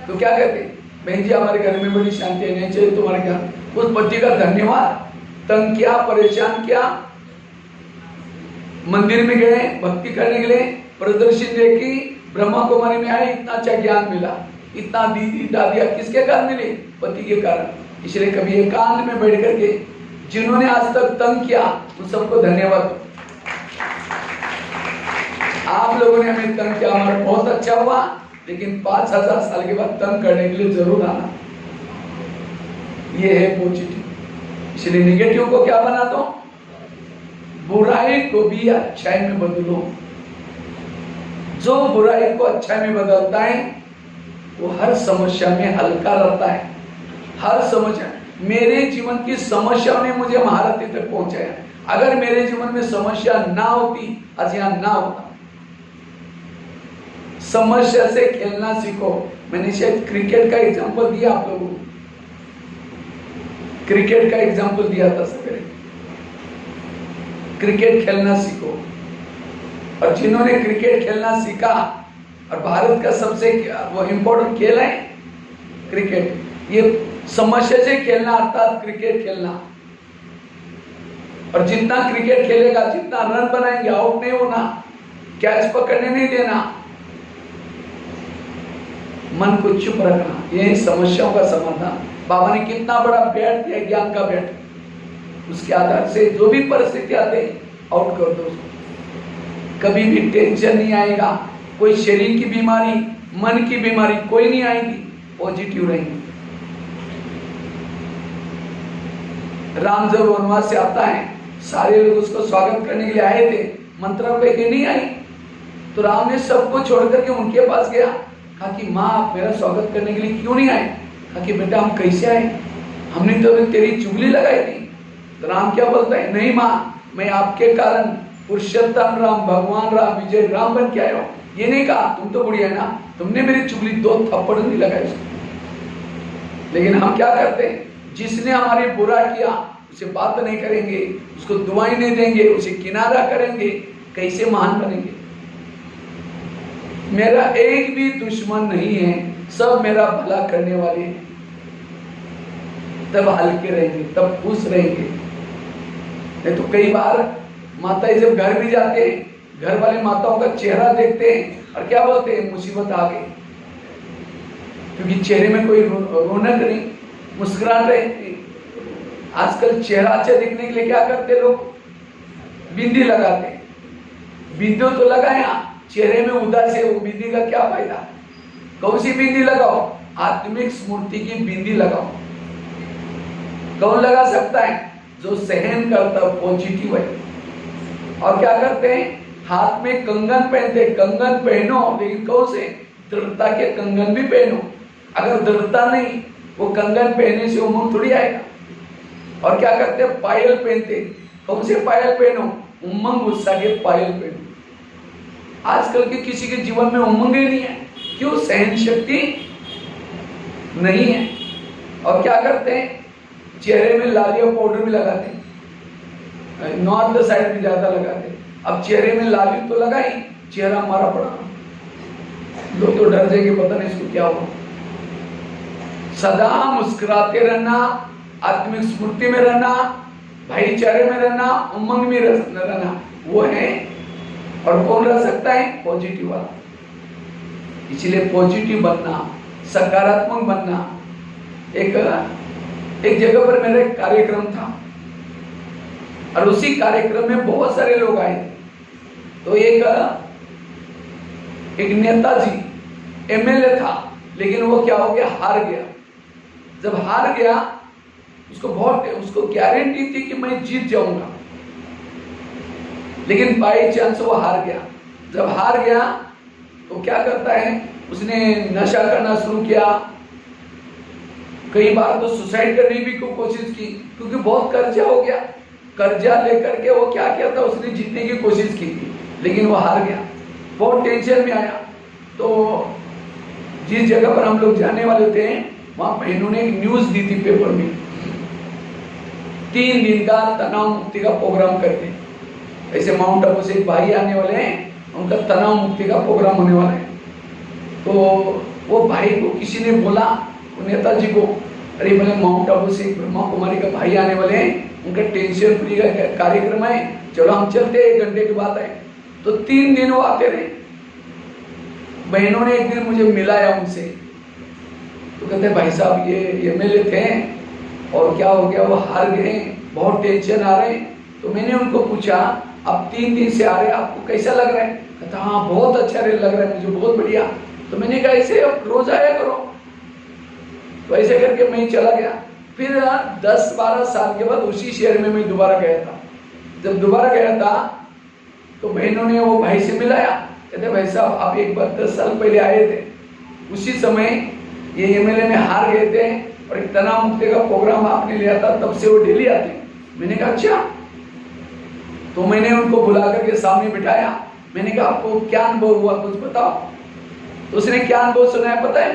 S1: तो क्या कहते? बहन जी हमारे घर में बड़ी शांति है, नहीं चाहिए तुम्हारा ज्ञान। उस पति का धन्यवाद। तंग किया, परेशान किया, मंदिर में गए भक्ति करने के लिए, प्रदर्शन देखी, ब्रह्मा कुमारी में आए, इतना अच्छा ज्ञान मिला, इतना दीदी दादिया किसके कारण मिले? पति के कारण। इसलिए कभी एकांत में बैठ करके जिन्होंने आज तक तंग किया, उन सबको धन्यवाद। आप लोगों ने हमें तंग किया, हमारा बहुत अच्छा हुआ, लेकिन 5000 साल के बाद तंग करने के लिए जरूर आना। ये है पॉजिटिव। इसलिए निगेटिव को क्या बना दो? बुराई को भी अच्छाई में बदलो। जो बुराई को अच्छाई में बदलता है वो हर समस्या में हल्का रहता है। हर समस्या, मेरे जीवन की समस्या ने मुझे महारथी तक पहुंचाया। अगर मेरे जीवन में समस्या ना होती, आज यहां ना होता। समस्या से खेलना सीखो। मैंने शायद क्रिकेट का एग्जांपल दिया आप लोगों को, क्रिकेट का एग्जांपल दिया था सवेरे। क्रिकेट खेलना सीखो। और जिन्होंने क्रिकेट खेलना सीखा, और भारत का सबसे वो इम्पोर्टेंट खेल है क्रिकेट, ये समस्या से खेलना अर्थात क्रिकेट खेलना। और जितना क्रिकेट खेलेगा, जितना रन बनाएंगे, आउट नहीं होना, कैच पकड़ने नहीं देना, मन को चुप रखना, यही समस्याओं का समाधान। बाबा ने कितना बड़ा बैट दिया, ज्ञान का बैट, उसके आधार से जो भी परिस्थिति आते आउट कर दो उसको। कभी भी टेंशन नहीं आएगा, कोई शरीर की बीमारी, मन की बीमारी कोई नहीं आएगी, पॉजिटिव रहेंगे। राम जब वनवास से आता है, सारे लोग उसको स्वागत करने के लिए आए थे, मंत्रा पे के नहीं आई, तो राम ने सबको छोड़ करके उनके पास गया, कहा कि माँ आप मेरा स्वागत करने के लिए क्यों नहीं आए? कहा कि बेटा हम कैसे आए, हमने तो तेरी चुगली लगाई थी। तो राम क्या बोलता है? नहीं माँ, मैं आपके कारण पुरुषोत्तम राम, भगवान राम, विजय राम बन के आया हूँ। ये नहीं कहा तुम तो बुढ़िया है ना, तुमने मेरी चुगली 2 थप्पड़ नहीं लगाए उसको। लेकिन हम क्या करते हैं? जिसने हमारी बुरा किया उसे बात नहीं करेंगे, उसको दुआएं नहीं देंगे, उसे किनारा करेंगे, कैसे महान बनेंगे? मेरा एक भी दुश्मन नहीं है, सब मेरा भला करने वाले हैं। तब हल्के रहेंगे, तब खुश रहेंगे। नहीं तो कई बार माताएं जब घर भी जाते हैं, घर वाले माताओं का चेहरा देखते हैं और क्या बोलते हैं? मुसीबत आ गई। क्योंकि चेहरे में कोई रौनक नहीं, मुस्कुराहट रहती। आजकल चेहरा अच्छा दिखने के लिए क्या करते लोग? बिंदी लगाते। बिंदी तो लगाया, चेहरे में उदासी है, वो बिंदी का क्या फायदा? कौन सी बिंदी लगाओ? आत्मिक स्मृति की बिंदी लगाओ। कौन लगा सकता है? जो सहन करता है, पॉजिटिव है। और क्या करते हैं? हाथ में कंगन पहनते। कंगन पहनो, लेकिन कौन से? दृढ़ता के कंगन भी पहनो। अगर दृढ़ता नहीं, वो कंगन पहनने से उमंग थोड़ी आएगा। और क्या करते हैं? पायल पहनते। कौन से पायल पहनो? उमंग उत्साह के पायल पहनो। आजकल के किसी के जीवन में उमंग ही नहीं है। क्यों? सहन शक्ति नहीं है। और क्या करते हैं? चेहरे में लाली और पाउडर भी लगाते हैं। नॉर्थ साइड में ज्यादा लगाते हैं। अब चेहरे में लाली तो लगाई, चेहरा हमारा पड़ा, लोग तो डर जाएंगे, पता नहीं इसको क्या हुआ। सदा मुस्कुराते रहना, आत्मिक स्मृति में रहना, भाईचारे में रहना, उमंग में रहना, वो है। और कौन रह सकता है? पॉजिटिव वाला। इसलिए पॉजिटिव बनना, सकारात्मक बनना। एक जगह पर मेरा एक कार्यक्रम था और उसी कार्यक्रम में बहुत सारे लोग आए थे। तो एक नेताजी एमएलए था, लेकिन वो क्या हो गया, हार गया। जब हार गया उसको गारंटी थी कि मैं जीत जाऊंगा, लेकिन बाई चांस वो हार गया। जब हार गया तो क्या करता है, उसने नशा करना शुरू किया, कई बार तो सुसाइड करने की कोशिश की, क्योंकि बहुत कर्जा हो गया। कर्जा लेकर के वो क्या किया था, उसने जीतने की कोशिश की थी, लेकिन वो हार गया, बहुत टेंशन में आया। तो जिस जगह पर हम लोग जाने वाले थे, वहां बहनों ने एक न्यूज दी थी पेपर में, 3 दिन का तनाव मुक्ति का प्रोग्राम करके। ऐसे माउंट आबू से एक भाई आने वाले हैं, उनका तनाव मुक्ति का प्रोग्राम होने वाला है। तो वो भाई को किसी ने बोला, नेताजी को, अरे बोले माउंट आबू से ब्रह्मा कुमारी का भाई आने वाले हैं, उनका टेंशन फ्री का कार्यक्रम है, चलो हम चलते हैं, 1 घंटे की बात है। तो 3 दिन वो आते रहे। बहनों ने एक दिन मुझे मिलाया उनसे, तो कहते भाई साहब ये एमएलए थे और क्या हो गया, वो हार गए, बहुत टेंशन आ रहे। तो मैंने उनको पूछा, आप 3 दिन से आ रहे, आपको कैसा लग रहा है? कहता हाँ बहुत अच्छा लग रहा है मुझे, बहुत बढ़िया। तो मैंने कहा ऐसे रोज आया करो। तो ऐसे करके मैं चला गया। फिर 10-12 साल के बाद उसी शहर में मैं दोबारा गया था। जब दोबारा गया था तो बहनों ने वो भाई से मिलाया, कहते भाई साहब आप एक बार 10 साल पहले आए थे, उसी समय ये एमएलए में हार गए थे और एक तनाव मुक्ति का प्रोग्राम आपने लिया था, तब से वो डेली आते। मैंने कहा अच्छा। तो मैंने उनको बुला करके सामने बिठाया, मैंने कहा आपको क्या अनुभव हुआ, कुछ बताओ। तो उसने क्या अनुभव सुनाया पता है?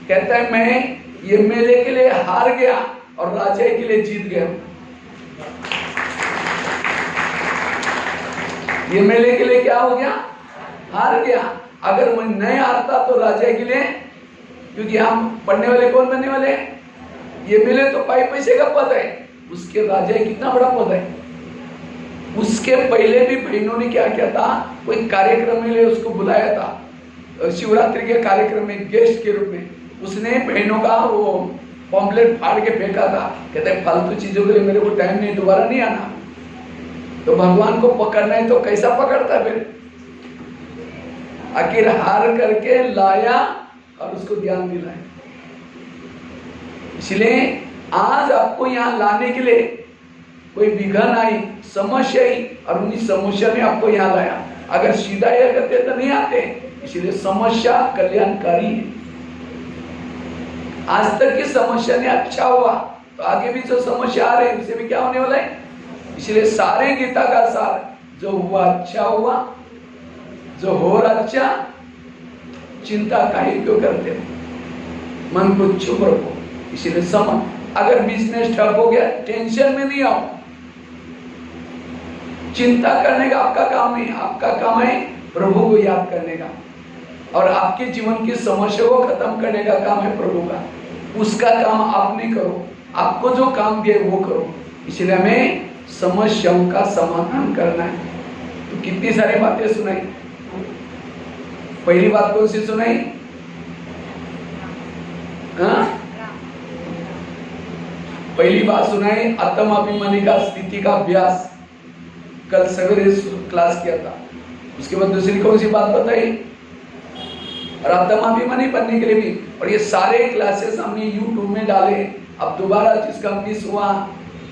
S1: कहता है मैं एमएलए के लिए हार गया और राजा के लिए जीत गया। एमएलए के लिए क्या हो गया, हार गया। अगर मैं नहीं हारता तो राजा के लिए, क्योंकि हम पढ़ने वाले कौन बनने वाले हैं, एमएलए तो पैसे का पद है, उसके राजा कितना बड़ा पद है। उसके पहले भी बहनों ने क्या किया था, कोई कार्यक्रम में लिए उसको बुलाया था, शिवरात्रि के कार्यक्रम में गेस्ट के रूप में। उसने बहनों का वो पॉम्पलेट फाड़ के फेंका था, कहते हैं फालतू चीजों के लिए मेरे को टाइम नहीं, दोबारा नहीं आना। तो भगवान को पकड़ना है तो कैसा पकड़ता फिर? आखिर हार करके लाया और उसको ज्ञान दिलाया। इसलिए आज आपको यहाँ लाने के लिए कोई विघन आई, समस्या आई, और उन्हीं समस्या ने आपको यहाँ लाया। अगर सीधा यह करते तो नहीं आते। इसलिए समस्या कल्याणकारी है। आज तक की समस्या ने अच्छा हुआ तो आगे भी जो समस्या आ रही है उसे भी क्या होने वाला है। इसलिए सारे गीता का सार, जो हुआ अच्छा हुआ, जो हो रहा अच्छा, चिंता काहे क्यों करते हो, मन को चुप रखो। इसलिए समझ, अगर बिजनेस ठप हो गया टेंशन में नहीं आओ, चिंता करने का आपका काम नहीं, आपका काम है प्रभु को याद करने का, और आपके जीवन की समस्या को खत्म करने का काम है प्रभु का। उसका काम आप नहीं करो, आपको जो काम दिए वो करो। इसलिए हमें समस्याओं का समाधान करना है। तो कितनी सारी बातें सुनाई। पहली बात कौन सी सुनाई? पहली बात सुनाई आत्माभिमानी का स्थिति का अभ्यास, कल सवेरे क्लास किया था। उसके बाद दूसरी कौन सी बात बताई? और आत्माभिमानी बनने के लिए भी, और ये सारे क्लासेस हमने YouTube में डाले। अब दोबारा जिसका मिस हुआ,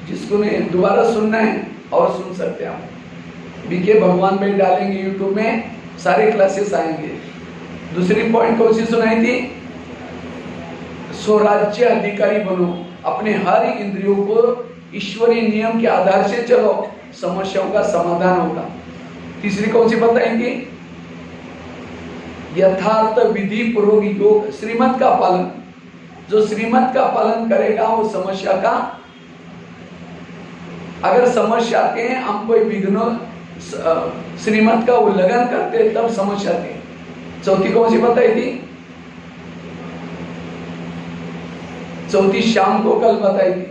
S1: जिसको ने दोबारा सुनना है और सुन सकते हैं आप। बीके भगवान में डालेंगे YouTube में, सारे क्लासेस आएंगे। दूसरी पॉइंट कौन सी सुनाई थी? स्वराज्य अधिकारी बनो, अपने हर इंद्रियों को ईश्वरीय नियम के आधार से चलो, समस्याओं का समाधान होगा। तीसरी कौन सी बताएंगे? यथार्थ विधि पूर्वक योग, श्रीमत का पालन। जो श्रीमत का पालन करेगा वो समस्या का, अगर समस्या आते हैं हम कोई विघ्न श्रीमत का उल्लंघन करते तब समस्या आती है। चौथी कौन सी बताई थी? चौथी शाम को कल बताई थी।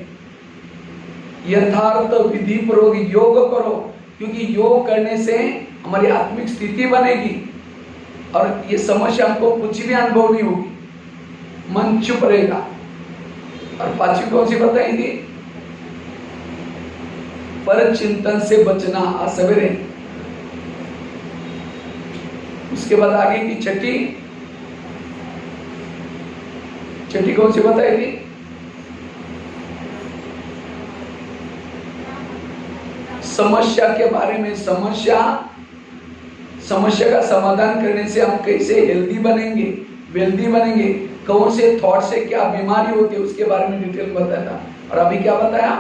S1: यथार्थ विधि पूर्वक योग करो, क्योंकि योग करने से हमारी आत्मिक स्थिति बनेगी। और ये समस्या हमको कुछ भी अनुभव नहीं होगी, मन चुप रहेगा। और पांचवी कौन सी बताई थी? पर चिंतन से बचना असवेरे। उसके बाद आगे की छठी कौन सी बताई थी? समस्या के बारे में, समस्या का समाधान करने से हम कैसे हेल्दी बनेंगे, वेल्दी बनेंगे, कौन से थॉट से क्या बीमारी होती है उसके बारे में डिटेल बताया था। और अभी क्या बताया?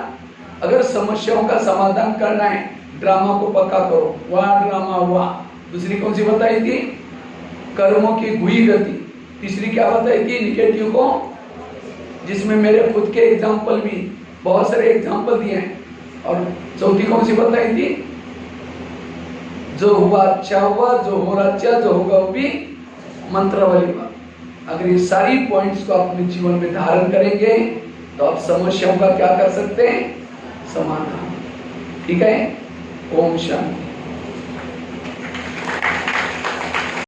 S1: अगर समस्याओं का समाधान करना है, ड्रामा को पक्का करो, वह ड्रामा हुआ। दूसरी कौन सी बताई थी? कर्मों की हुई गति। तीसरी क्या बताई थी? निगेटिव को, जिसमें मेरे खुद के एग्जाम्पल भी बहुत सारे एग्जाम्पल दिए हैं। और चौथी कौन सी बताई थी? जो हुआ अच्छा हुआ, जो हो रहा अच्छा, जो होगा वो भी मंत्रावली बात। अगर ये सारी पॉइंट्स को अपने जीवन में धारण करेंगे तो आप समस्याओं का क्या कर सकते हैं? समाधान। ठीक है। ओम शांति।